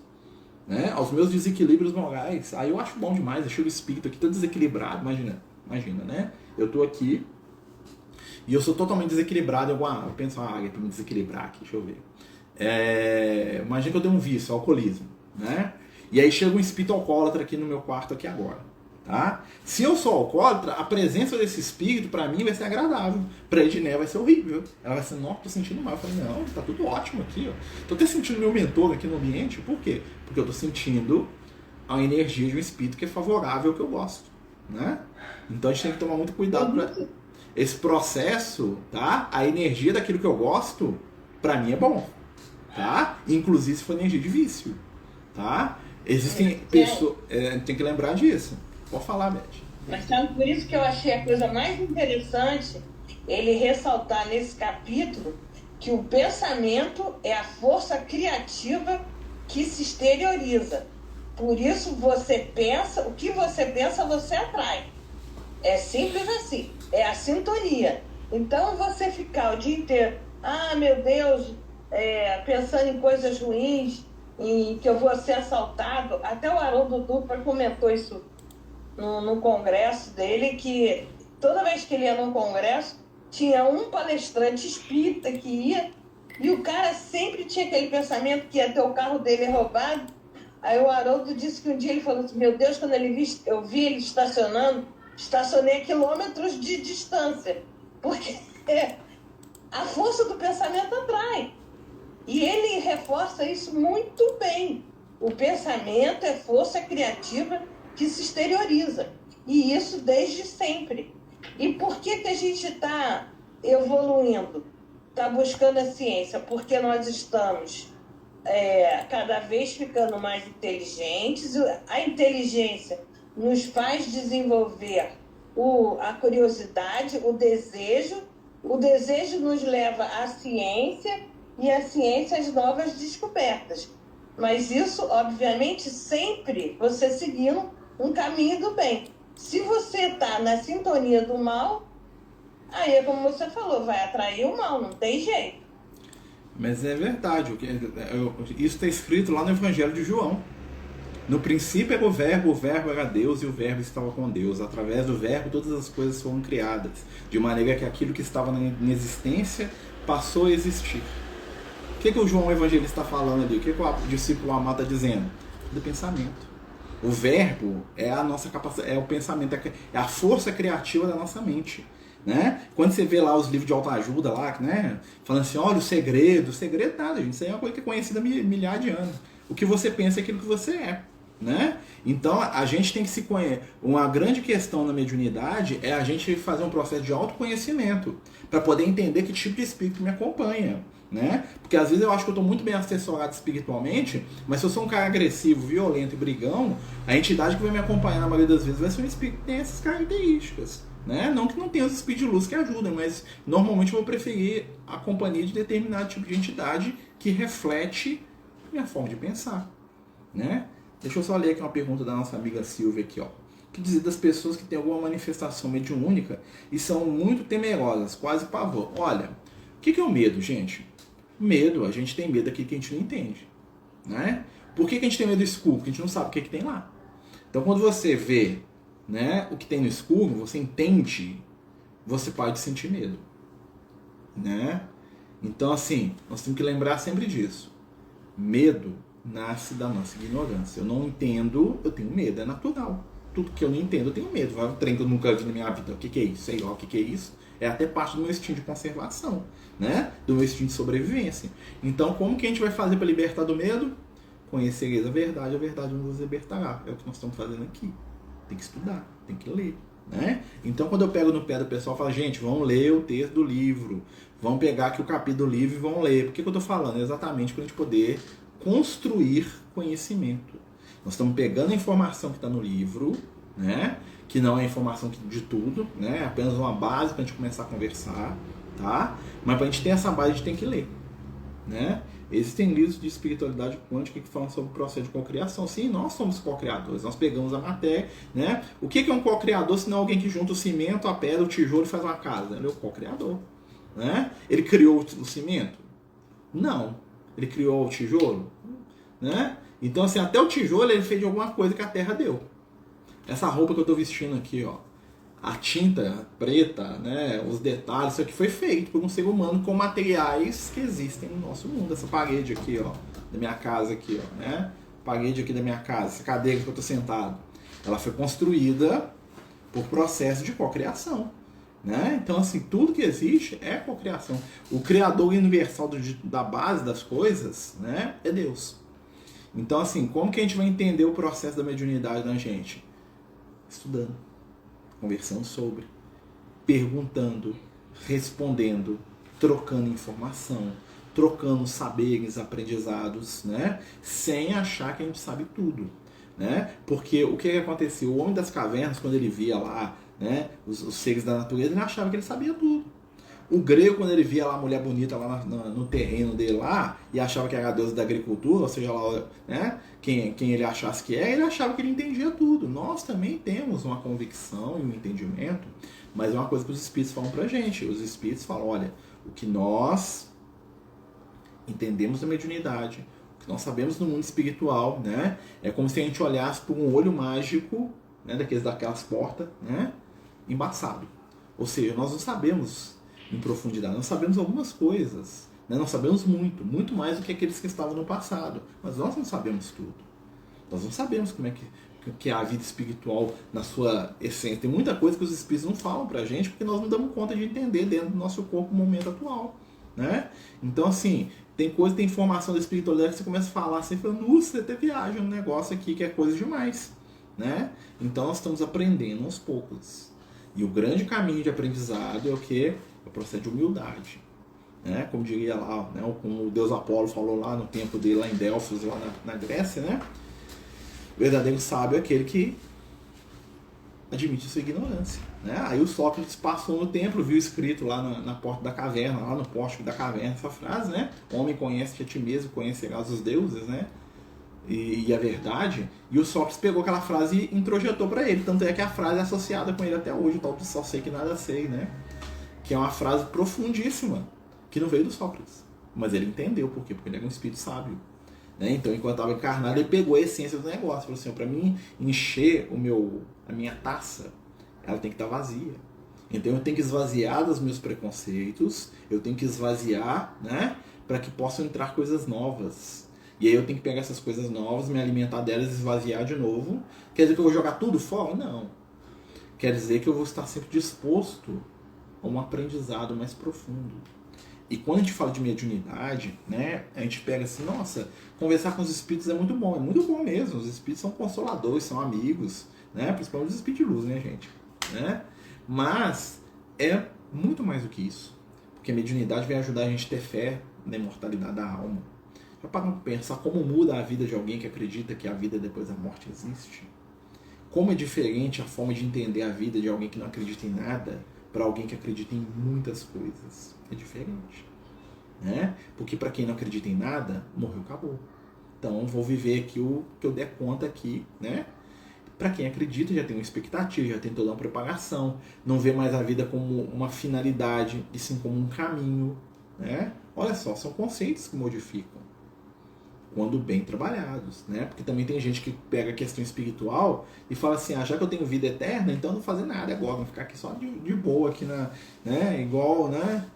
Né? Aos meus desequilíbrios morais. Aí eu acho bom demais, deixa o espírito aqui todo desequilibrado. Imagina, né? Eu tô aqui e eu sou totalmente desequilibrado. Eu penso, para me desequilibrar aqui, deixa eu ver. Imagina que eu tenho um vício, alcoolismo. Né? E aí chega um espírito alcoólatra aqui no meu quarto aqui agora. Tá? Se eu sou alcoólatra, a presença desse espírito pra mim vai ser agradável. Pra Edneia vai ser horrível. Ela vai ser, nossa, tô sentindo mal. Eu falei, não, tá tudo ótimo aqui. Ó. Tô até sentindo meu mentor aqui no ambiente. Por quê? Porque eu tô sentindo a energia de um espírito que é favorável ao que eu gosto. Né? Então a gente tem que tomar muito cuidado pra esse processo, tá? A energia daquilo que eu gosto, pra mim é bom. Tá? Inclusive se for energia de vício. Tá? Existem pessoas... tem que lembrar disso. Pode falar, Beth. Mas sabe, por isso que eu achei a coisa mais interessante ele ressaltar nesse capítulo que o pensamento é a força criativa que se exterioriza. Por isso você pensa, o que você pensa você atrai. É simples assim, é a sintonia. Então você ficar o dia inteiro, meu Deus, pensando em coisas ruins, em que eu vou ser assaltado. Até o Haroldo Dutra comentou isso no congresso dele, que toda vez que ele ia num congresso, tinha um palestrante espírita que ia, e o cara sempre tinha aquele pensamento que ia ter o carro dele roubado. Aí o Haroldo disse que um dia ele falou assim, meu Deus, quando eu vi ele estacionei a quilômetros de distância, porque a força do pensamento atrai. E ele reforça isso muito bem. O pensamento é força criativa que se exterioriza. E isso desde sempre. E por que a gente está evoluindo? Está buscando a ciência? Porque nós estamos cada vez ficando mais inteligentes. A inteligência nos faz desenvolver a curiosidade, o desejo. O desejo nos leva à ciência e a ciência às novas descobertas. Mas isso, obviamente, sempre você seguindo um caminho do bem. Se você está na sintonia do mal, aí, como você falou, vai atrair o mal, não tem jeito. Mas é verdade, isso está escrito lá no Evangelho de João. No princípio era o verbo era Deus e o verbo estava com Deus. Através do verbo todas as coisas foram criadas, de maneira que aquilo que estava na inexistência passou a existir. O que o João Evangelista está falando ali? O que o discípulo amado está dizendo? Do pensamento. O verbo é a nossa capacidade, é o pensamento, é a força criativa da nossa mente. Né? Quando você vê lá os livros de autoajuda lá, né? Falando assim, olha, o segredo nada, gente. Isso aí é uma coisa que é conhecida há milhares de anos. O que você pensa é aquilo que você é. né? Então a gente tem que se conhecer. Uma grande questão na mediunidade é a gente fazer um processo de autoconhecimento para poder entender que tipo de espírito me acompanha, né? Porque às vezes eu acho que eu estou muito bem assessorado espiritualmente, mas se eu sou um cara agressivo, violento e brigão, a entidade que vai me acompanhar na maioria das vezes vai ser um espírito que tem essas características, né? Não que não tenha os espíritos de luz que ajudem, mas normalmente eu vou preferir a companhia de determinado tipo de entidade que reflete minha forma de pensar, né? Deixa eu só ler aqui uma pergunta da nossa amiga Silvia aqui, ó. O que dizer das pessoas que têm alguma manifestação mediúnica e são muito temerosas, quase pavor? Olha, o que é o medo, gente? Medo, a gente tem medo daquilo que a gente não entende, né? Por que a gente tem medo do escuro? Porque a gente não sabe o que tem lá. Então, quando você vê, né, o que tem no escuro, você entende, você pode sentir medo, né? Então, assim, nós temos que lembrar sempre disso. Medo nasce da nossa ignorância. Eu não entendo, eu tenho medo, é natural. Tudo que eu não entendo, eu tenho medo. Vai um trem que eu nunca vi na minha vida. O que é isso? Sei lá o que é isso. É até parte do meu instinto de conservação, né? Do meu instinto de sobrevivência. Então, como que a gente vai fazer para libertar do medo? Conhecereis a verdade nos libertará. É o que nós estamos fazendo aqui. Tem que estudar, tem que ler, né? Então, quando eu pego no pé do pessoal, eu falo, gente, vamos ler o texto do livro. Vamos pegar aqui o capítulo do livro e vamos ler. Por que eu estou falando? Exatamente para a gente poder construir conhecimento. Nós estamos pegando a informação que está no livro, né? Que não é informação de tudo, né? É apenas uma base para a gente começar a conversar, tá? Mas para a gente ter essa base, a gente tem que ler, né? Existem livros de espiritualidade quântica que falam sobre o processo de cocriação. Sim, nós somos co-criadores, nós pegamos a matéria, né? O que é um co-criador se não alguém que junta o cimento, a pedra, o tijolo e faz uma casa? Ele é o co-criador, né? Ele criou o cimento? Não. Ele criou o tijolo, né? Então, assim, até o tijolo ele fez de alguma coisa que a terra deu. Essa roupa que eu estou vestindo aqui, ó, a tinta preta, né, os detalhes, isso aqui foi feito por um ser humano com materiais que existem no nosso mundo. Essa parede aqui, ó, da minha casa aqui, ó, né? Parede aqui da minha casa, essa cadeira que eu estou sentado, ela foi construída por processo de cocriação, né? Então, assim, tudo que existe é cocriação. O criador universal da base das coisas, né, é Deus. Então, assim, como que a gente vai entender o processo da mediunidade da gente? Estudando, conversando sobre, perguntando, respondendo, trocando informação, trocando saberes, aprendizados, né? Sem achar que a gente sabe tudo, né? Porque o que aconteceu? O homem das cavernas, quando ele via lá, né, os seres da natureza, ele achava que ele sabia tudo. O grego, quando ele via lá a mulher bonita lá no terreno dele lá, e achava que era a deusa da agricultura, ou seja lá, né, quem ele achasse que é, ele achava que ele entendia tudo. Nós também temos uma convicção e um entendimento, mas é uma coisa que os espíritos falam pra gente. Os espíritos falam, olha, o que nós entendemos da mediunidade, o que nós sabemos do mundo espiritual, né, é como se a gente olhasse por um olho mágico, né, daquelas portas, né, embaçado. Ou seja, nós não sabemos em profundidade, nós sabemos algumas coisas, né? Nós sabemos muito mais do que aqueles que estavam no passado, mas nós não sabemos tudo. Nós não sabemos como é que é a vida espiritual na sua essência. Tem muita coisa que os espíritos não falam pra gente, porque nós não damos conta de entender dentro do nosso corpo no momento atual, né? Então, assim, tem informação da espiritualidade que você começa a falar assim, falando, nossa, você até viaja um negócio aqui que é coisa demais, né? Então nós estamos aprendendo aos poucos. E o grande caminho de aprendizado é o que? É o processo de humildade, né? Como diria lá, né? Como o deus Apolo falou lá no templo dele, lá em Delfos, lá na Grécia, né? O verdadeiro sábio é aquele que admite sua ignorância, né? Aí o Sócrates passou no templo, viu escrito lá na porta da caverna, lá no pórtico da caverna, essa frase, né? O homem conhece a ti mesmo, conhecerás os deuses, né? E a verdade, e o Sócrates pegou aquela frase e introjetou para ele, tanto é que a frase é associada com ele até hoje, o tal de só sei que nada sei, né? Que é uma frase profundíssima, que não veio do Sócrates, mas ele entendeu por quê? Porque ele era um espírito sábio, né? Então, enquanto estava encarnado, ele pegou a essência do negócio, falou assim, para mim encher a minha taça, ela tem que estar vazia. Então eu tenho que esvaziar dos meus preconceitos, eu tenho que esvaziar, né, para que possam entrar coisas novas. E aí eu tenho que pegar essas coisas novas, me alimentar delas e esvaziar de novo. Quer dizer que eu vou jogar tudo fora? Não. Quer dizer que eu vou estar sempre disposto a um aprendizado mais profundo. E quando a gente fala de mediunidade, né, a gente pega assim, nossa, conversar com os espíritos é muito bom mesmo. Os espíritos são consoladores, são amigos, né, principalmente os espíritos de luz, né, gente? Né? Mas é muito mais do que isso. Porque a mediunidade vai ajudar a gente a ter fé na imortalidade da alma. Já para pensar como muda a vida de alguém que acredita que a vida depois da morte existe? Como é diferente a forma de entender a vida de alguém que não acredita em nada para alguém que acredita em muitas coisas? É diferente, né? Porque para quem não acredita em nada, morreu, acabou. Então vou viver aqui o que eu der conta aqui, né? Para quem acredita, já tem uma expectativa, já tem toda uma preparação, não vê mais a vida como uma finalidade, e sim como um caminho, né? Olha só, são conceitos que modificam quando bem trabalhados, né? Porque também tem gente que pega a questão espiritual e fala assim, já que eu tenho vida eterna, então eu não vou fazer nada agora, vou ficar aqui só de boa aqui né? Igual, né?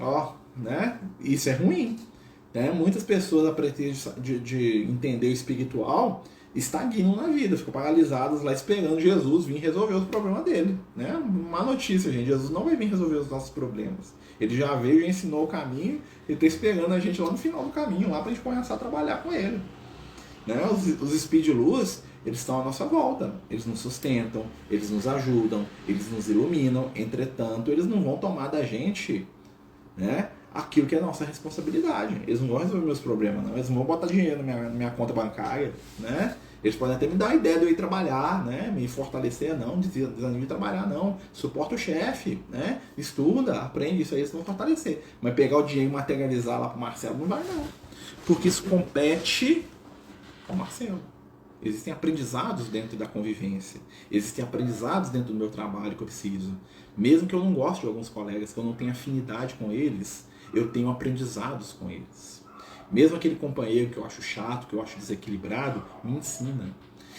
Ó, né? Isso é ruim, né? Muitas pessoas a pretexto de entender o espiritual estagnam na vida, ficam paralisadas lá esperando Jesus vir resolver os problemas dele, né? Má notícia, gente, Jesus não vai vir resolver os nossos problemas. Ele já veio, já ensinou o caminho, ele está esperando a gente lá no final do caminho, lá para a gente começar a trabalhar com ele. Né? Os espíritos de luz, eles estão à nossa volta, eles nos sustentam, eles nos ajudam, eles nos iluminam, entretanto, eles não vão tomar da gente, né, aquilo que é nossa responsabilidade. Eles não vão resolver meus problemas, não. Eles não vão botar dinheiro na minha conta bancária, né? Eles podem até me dar a ideia de eu ir trabalhar, né? Me fortalecer, não, desanime de trabalhar, não. Suporta o chefe, né? Estuda, aprende, isso aí eles vão fortalecer. Mas pegar o dinheiro e materializar lá pro Marcelo não vai, não. Porque isso compete ao Marcelo. Existem aprendizados dentro da convivência. Existem aprendizados dentro do meu trabalho que eu preciso. Mesmo que eu não goste de alguns colegas, que eu não tenha afinidade com eles, eu tenho aprendizados com eles. Mesmo aquele companheiro que eu acho chato, que eu acho desequilibrado, me ensina.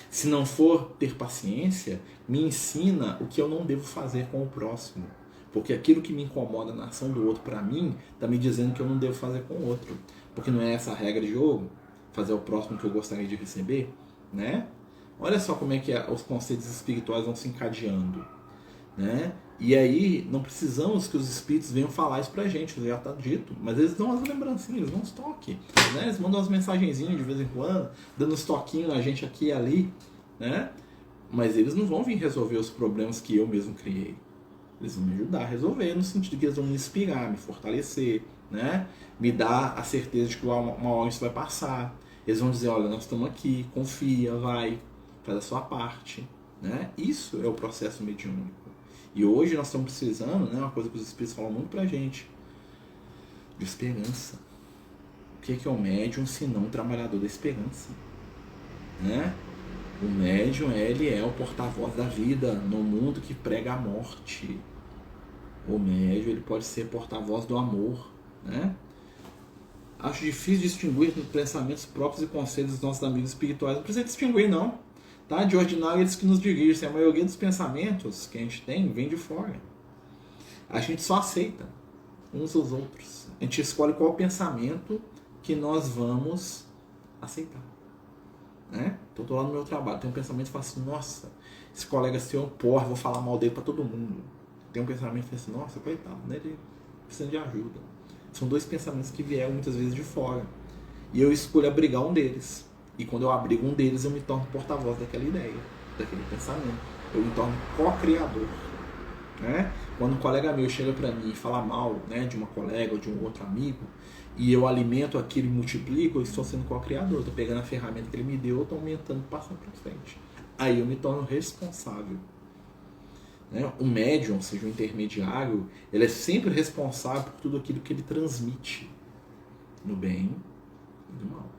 Se não for ter paciência, me ensina o que eu não devo fazer com o próximo. Porque aquilo que me incomoda na ação do outro para mim, está me dizendo que eu não devo fazer com o outro. Porque não é essa a regra de jogo? Fazer o próximo que eu gostaria de receber? Né? Olha só como é que os conceitos espirituais vão se encadeando. Né? E aí, não precisamos que os espíritos venham falar isso pra gente, já está dito, mas eles dão as lembrancinhas, eles dão uns toques, né? Eles mandam umas mensagenzinhas de vez em quando, dando uns toquinhos na gente aqui e ali, né? Mas eles não vão vir resolver os problemas que eu mesmo criei. Eles vão me ajudar a resolver, no sentido que eles vão me inspirar, me fortalecer, né? Me dar a certeza de que uma hora isso vai passar. Eles vão dizer, olha, nós estamos aqui, confia, vai, faz a sua parte, né? Isso é o processo mediúnico. E hoje nós estamos precisando, né, uma coisa que os espíritos falam muito pra gente, de esperança. O que é o médium se não um trabalhador da esperança? Né? O médium, ele é o porta-voz da vida no mundo que prega a morte. O médium, ele pode ser porta-voz do amor, né? Acho difícil distinguir entre pensamentos próprios e conselhos dos nossos amigos espirituais. Não precisa distinguir, não. Tá? De ordinário, eles que nos dirigem. A maioria dos pensamentos que a gente tem vem de fora. A gente só aceita uns aos outros. A gente escolhe qual pensamento que nós vamos aceitar. Né? Então, eu estou lá no meu trabalho, tem um pensamento e falo assim, nossa, esse colega seu é um porra, vou falar mal dele para todo mundo. Tem um pensamento e falo assim, nossa, coitado, né? Ele precisa de ajuda. São dois pensamentos que vieram muitas vezes de fora. E eu escolho abrigar um deles. E quando eu abrigo um deles, eu me torno porta-voz daquela ideia, daquele pensamento. Eu me torno co-criador. Né? Quando um colega meu chega para mim e fala mal, né, de uma colega ou de um outro amigo, e eu alimento aquilo e multiplico, eu estou sendo co-criador. Estou pegando a ferramenta que ele me deu, estou aumentando, passando para frente. Aí eu me torno responsável. Né? O médium, ou seja, o intermediário, ele é sempre responsável por tudo aquilo que ele transmite, no bem e no mal.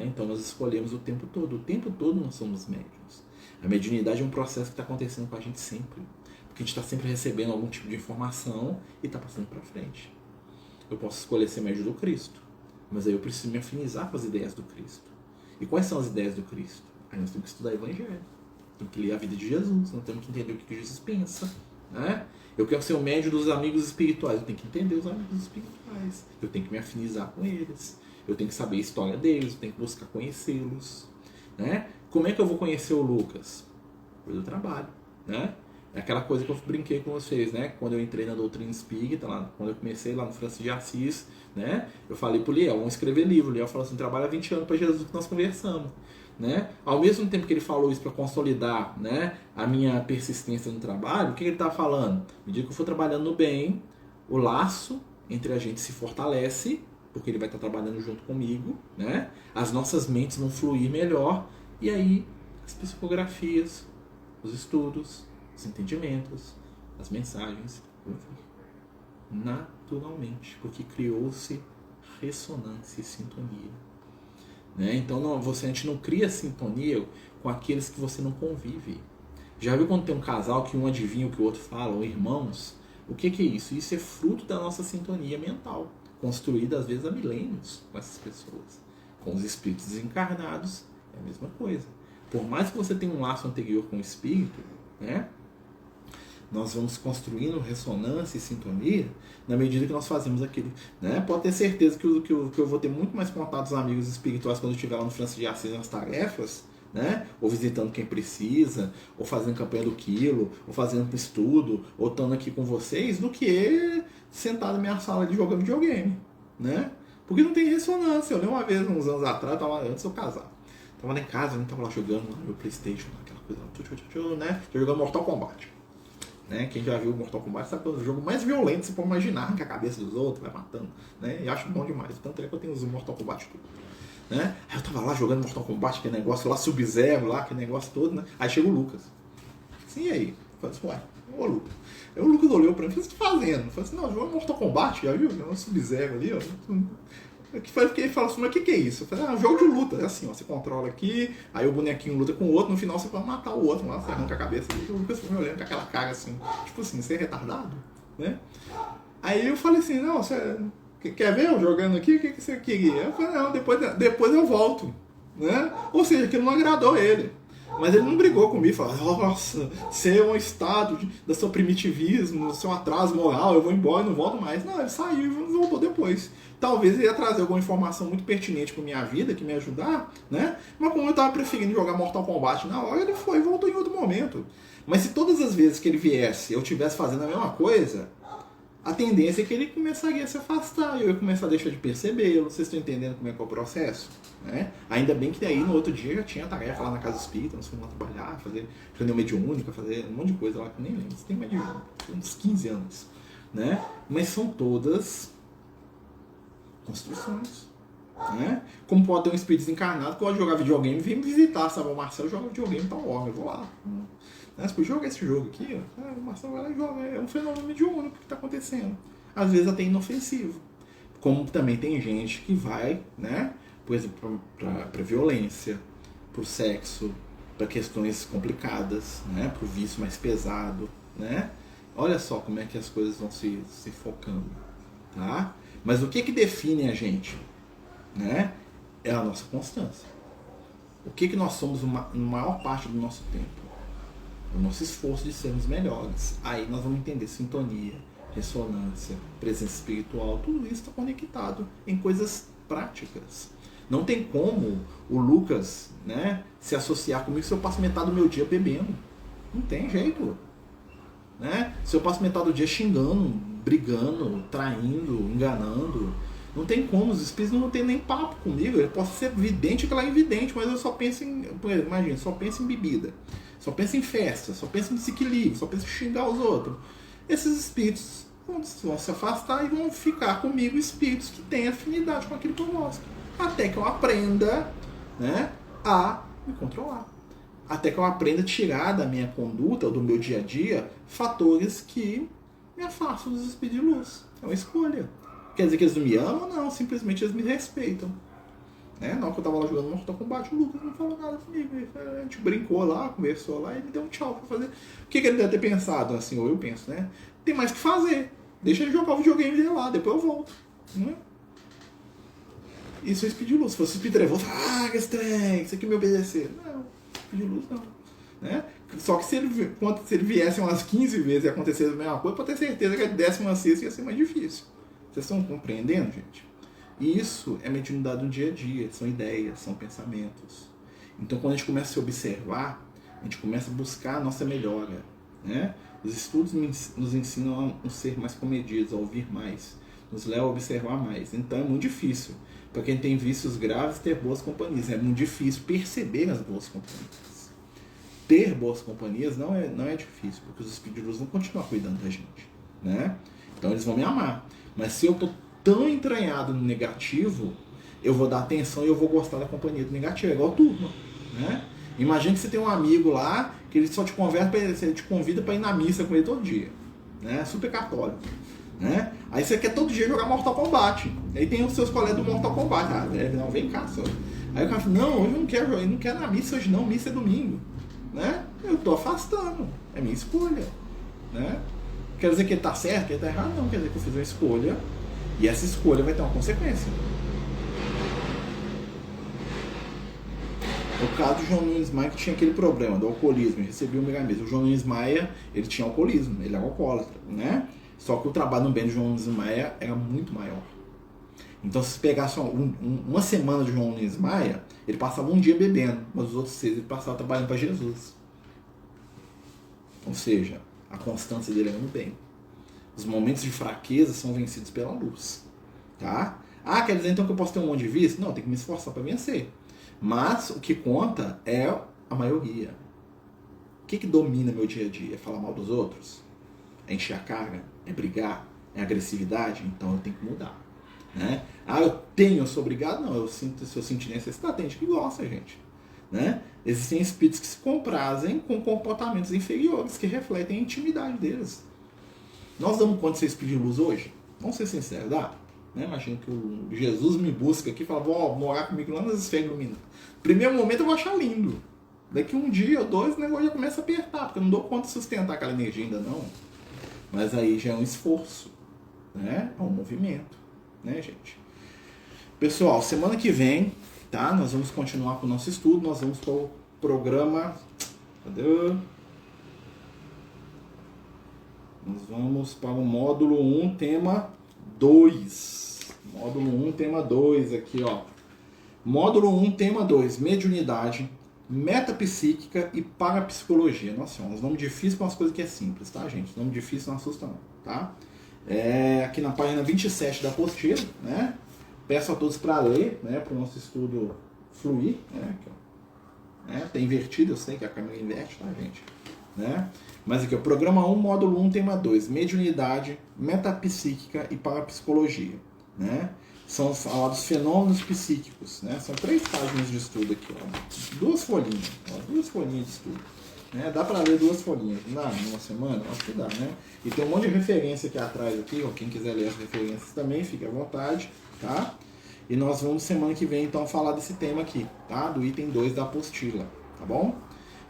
Então nós escolhemos o tempo todo nós somos médiuns. A mediunidade é um processo que está acontecendo com a gente sempre, porque a gente está sempre recebendo algum tipo de informação e está passando para frente. Eu posso escolher ser médium do Cristo, mas aí eu preciso me afinizar com as ideias do Cristo. E quais são as ideias do Cristo? Aí nós temos que estudar o Evangelho, temos que ler a vida de Jesus, nós temos que entender o que Jesus pensa. Né? Eu quero ser o médium dos amigos espirituais, eu tenho que entender os amigos espirituais, eu tenho que me afinizar com eles. Eu tenho que saber a história deles, eu tenho que buscar conhecê-los. Né? Como é que eu vou conhecer o Lucas? Pelo trabalho. Né? É aquela coisa que eu brinquei com vocês, né? Quando eu entrei na doutrina espírita, lá, quando eu comecei lá no Francisco de Assis, né? Eu falei pro Liel, vamos escrever livro. O Liel falou assim, trabalha 20 anos para Jesus, que nós conversamos. Né? Ao mesmo tempo que ele falou isso para consolidar, né, a minha persistência no trabalho, o que ele estava falando? À medida que eu for trabalhando no bem, o laço entre a gente se fortalece, porque ele vai estar trabalhando junto comigo, né? As nossas mentes vão fluir melhor, e aí as psicografias, os estudos, os entendimentos, as mensagens vão vir naturalmente, porque criou-se ressonância e sintonia. Né? Então a gente não cria sintonia com aqueles que você não convive. Já viu quando tem um casal que um adivinha o que o outro fala, ou irmãos? O que é isso? Isso é fruto da nossa sintonia mental, construída às vezes há milênios com essas pessoas. Com os espíritos desencarnados é a mesma coisa. Por mais que você tenha um laço anterior com o espírito, né, nós vamos construindo ressonância e sintonia na medida que nós fazemos aquilo. Né? Pode ter certeza que eu vou ter muito mais contatos amigos espirituais quando eu estiver lá no Francisco de Assis nas tarefas, né? Ou visitando quem precisa, ou fazendo campanha do quilo, ou fazendo estudo, ou estando aqui com vocês, do que sentado na minha sala de jogando videogame. Né? Porque não tem ressonância. Eu lembro uma vez, uns anos atrás, antes de eu casar. Tava lá em casa, eu tava lá jogando lá no meu Playstation, aquela coisa, né? Tô jogando Mortal Kombat. Né? Quem já viu Mortal Kombat sabe que é o jogo mais violento que você pode imaginar, arranca a cabeça dos outros, vai matando, né? E acho bom demais, tanto é que eu tenho os Mortal Kombat tudo, né? Aí eu tava lá jogando Mortal Kombat, aquele negócio lá, Sub-Zero lá, aquele negócio todo, né? Aí chega o Lucas. Assim, e aí? Eu falei assim, ué, ô Lucas. Aí o Lucas olhou pra mim e falou, o que você tá fazendo? Eu falei assim, não, jogando Mortal Kombat, já viu? É um Sub-Zero ali, ó. Porque ele fala assim, mas o que é isso? Eu falei, é um jogo de luta, é assim, ó, você controla aqui, aí o bonequinho luta com o outro, no final você pode matar o outro, lá você arranca a cabeça dele, o Lucas foi me olhando com aquela cara assim, tipo assim, você é retardado, né? Aí eu falei assim, não, você quer ver eu jogando aqui? O que você queria? Eu falei, não, depois eu volto, né? Ou seja, aquilo não agradou ele. Mas ele não brigou comigo, falou, nossa, você é um estado do seu primitivismo, do seu atraso moral, eu vou embora e não volto mais. Não, ele saiu e voltou depois. Talvez ele ia trazer alguma informação muito pertinente para minha vida, que me ajudar, né? Mas como eu estava preferindo jogar Mortal Kombat na hora, ele foi e voltou em outro momento. Mas se todas as vezes que ele viesse eu estivesse fazendo a mesma coisa, a tendência é que ele começaria a se afastar, eu ia começar a deixar de percebê-lo. Vocês estão entendendo como é que é o processo? Né? Ainda bem que daí no outro dia já tinha tarefa lá na casa espírita, nós fomos lá trabalhar, fazer reunião mediúnica, fazer um monte de coisa lá que eu nem lembro, tem mais de uns 15 anos. Né? Mas são todas construções. Né? Como pode ter um espírito desencarnado que pode jogar videogame e vir me visitar, sabe? O Marcelo joga videogame, tá hora, eu vou lá. Né? Você joga esse jogo aqui, ó. O Marcelo vai lá e joga. É um fenômeno mediúnico que está acontecendo. Às vezes até inofensivo. Como também tem gente que vai, né? Por exemplo, para violência, para o sexo, para questões complicadas, né? Para o vício mais pesado, né? Olha só como é que as coisas vão se focando, tá? Mas o que define a gente, né? É a nossa constância. O que nós somos na maior parte do nosso tempo? O nosso esforço de sermos melhores. Aí nós vamos entender sintonia, ressonância, presença espiritual, tudo isso está conectado em coisas práticas. Não tem como o Lucas, né, se associar comigo se eu passo metade do meu dia bebendo. Não tem jeito. Né? Se eu passo metade do dia xingando, brigando, traindo, enganando, não tem como. Os espíritos não tem nem papo comigo. Eu posso ser vidente que ela é invidente, mas eu só penso em, imagina, só penso em bebida, só penso em festa, só penso em desequilíbrio, só penso em xingar os outros. Esses espíritos vão se afastar e vão ficar comigo espíritos que têm afinidade com aquilo que eu gosto. Até que eu aprenda, né, a me controlar. Até que eu aprenda a tirar da minha conduta, ou do meu dia a dia, fatores que me afastam dos espíritos de luz. É uma escolha. Quer dizer que eles não me amam? Não, simplesmente eles me respeitam. Né? Na hora que eu tava lá jogando Mortal Kombat, o Lucas não falou nada comigo. A gente brincou lá, conversou lá e me deu um tchau pra fazer. O que ele deve ter pensado, assim, ou eu penso, né? Tem mais o que fazer. Deixa ele jogar o videogame dele lá, depois eu volto. Né? Isso é espírito de luz. Se fosse espírito de revolta, que estranho, isso aqui me obedecer. Não, espírito de luz não. Né? Só que se ele viesse umas 15 vezes e acontecesse a mesma coisa, pode ter certeza que a 16ª ia ser mais difícil. Vocês estão compreendendo, gente? Isso é mediunidade no dia a dia, são ideias, são pensamentos. Então quando a gente começa a se observar, a gente começa a buscar a nossa melhora. né? Os estudos nos ensinam a ser mais comedidos, a ouvir mais, nos levam a observar mais. Então é muito difícil, para quem tem vícios graves, ter boas companhias. É muito difícil perceber as boas companhias. Ter boas companhias não é difícil, porque os espíritos de luz vão continuar cuidando da gente, né? Então eles vão me amar. Mas se eu estou tão entranhado no negativo, eu vou dar atenção e eu vou gostar da companhia do negativo. É igual turma, né? Imagina que você tem um amigo lá que ele só te convida para ir na missa com ele todo dia, né? Super católico, né? Aí você quer todo dia jogar Mortal Kombat. Aí tem os seus colegas do Mortal Kombat. Não, vem cá, só. Aí o cara fala, não, hoje eu não quero, eu não quero ir na missa hoje não, missa é domingo, né? Eu tô afastando, é minha escolha, né? Quer dizer que ele tá certo, que ele tá errado? Não, quer dizer que eu fiz uma escolha e essa escolha vai ter uma consequência. O caso do João Nunes Maia, que tinha aquele problema do alcoolismo, recebia o megamesa. O João Nunes Maia, ele tinha alcoolismo, ele era alcoólatra, né? Só que o trabalho no bem do João Nunes Maia era muito maior. Então, se pegasse uma semana de João Nunes Maia, ele passava um dia bebendo, mas os outros 6 ele passava trabalhando para Jesus. Ou seja, a constância dele é no bem. Os momentos de fraqueza são vencidos pela luz, tá? Ah, quer dizer então que eu posso ter um monte de vício? Não, tem que me esforçar para vencer. Mas o que conta é a maioria. O que domina meu dia a dia? É falar mal dos outros? É encher a carga? É brigar? É agressividade? Então eu tenho que mudar, né? Ah, eu sou obrigado? Não, se eu sentir necessidade, tem gente que gosta, gente, né? Existem espíritos que se comprazem com comportamentos inferiores, que refletem a intimidade deles. Nós damos conta de ser espírito de luz hoje? Vamos ser sinceros, dá? Né? Imagina que o Jesus me busca aqui e fala, vou morar comigo lá nas esferas iluminadas. Primeiro momento eu vou achar lindo. Daqui um dia ou dois o negócio já começa a apertar, porque eu não dou conta de sustentar aquela energia ainda não. Mas aí já é um esforço, né? É um movimento, né, gente? Pessoal, semana que vem, tá? Nós vamos continuar com o nosso estudo, nós vamos para o programa... Cadê? Nós vamos para o módulo 1, tema 2. Módulo 1, tema 2 aqui, ó. Módulo 1, tema 2, mediunidade, metapsíquica e parapsicologia. Nossa, uns nomes difíceis para umas coisas que é simples, tá, gente? Nome difícil não assusta não, tá? Aqui na página 27 da apostila, né? Peço a todos para ler, né? Para o nosso estudo fluir, né? Aqui, ó. Tá invertido, eu sei que a câmera inverte, tá, gente? Né? Mas aqui, o programa 1, módulo 1, tema 2, mediunidade, metapsíquica e parapsicologia, né? São falados fenômenos psíquicos, né? São 3 páginas de estudo aqui, ó. 2 folhinhas, ó, 2 folhinhas de estudo, né? Dá para ler 2 folhinhas, não dá? Numa semana? Acho que dá, né? E tem um monte de referência aqui atrás, aqui, ó. Quem quiser ler as referências também, fique à vontade, tá? E nós vamos semana que vem, então, falar desse tema aqui, tá? Do item 2 da apostila, tá bom?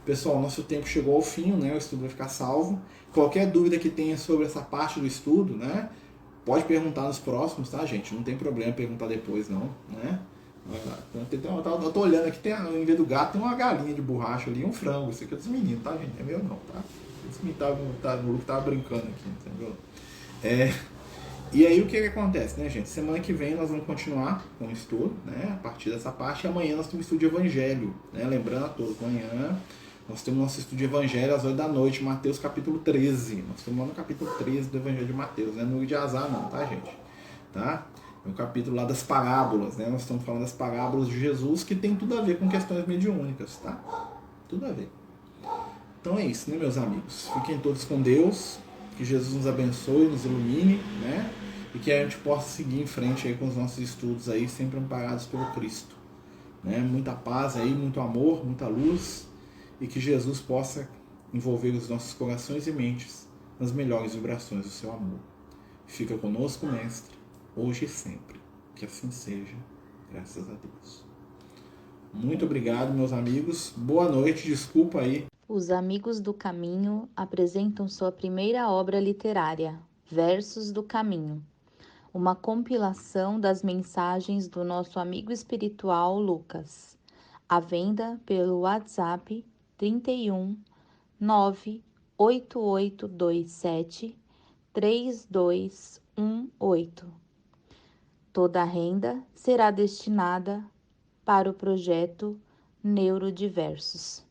Pessoal, nosso tempo chegou ao fim, né? O estudo vai ficar salvo. Qualquer dúvida que tenha sobre essa parte do estudo, né? Pode perguntar nos próximos, tá, gente? Não tem problema perguntar depois, não, né? Eu tô olhando aqui, em vez do gato, tem uma galinha de borracha ali e um frango. Isso aqui é dos meninos, tá, gente? É meu não, tá? Esse menino tava brincando aqui, entendeu? E aí o que acontece, né, gente? Semana que vem nós vamos continuar com o estudo, né? A partir dessa parte. E amanhã nós temos estudo de Evangelho, né? Lembrando a todos, amanhã nós temos nosso estudo de Evangelho às 8 da noite, Mateus capítulo 13. Nós estamos lá no capítulo 13 do Evangelho de Mateus, não é no de azar não, tá, gente? Tá? É um capítulo lá das parábolas, né? Nós estamos falando das parábolas de Jesus, que tem tudo a ver com questões mediúnicas, tá? Tudo a ver. Então é isso, né, meus amigos? Fiquem todos com Deus, que Jesus nos abençoe, nos ilumine, né? E que a gente possa seguir em frente aí com os nossos estudos aí, sempre amparados pelo Cristo, né? Muita paz aí, muito amor, muita luz, e que Jesus possa envolver os nossos corações e mentes nas melhores vibrações do seu amor. Fica conosco, Mestre, hoje e sempre. Que assim seja, graças a Deus. Muito obrigado, meus amigos. Boa noite, desculpa aí. Os Amigos do Caminho apresentam sua primeira obra literária, Versos do Caminho, uma compilação das mensagens do nosso amigo espiritual Lucas, à venda pelo WhatsApp 31 98827 3218. Toda a renda será destinada para o projeto Neurodiversos.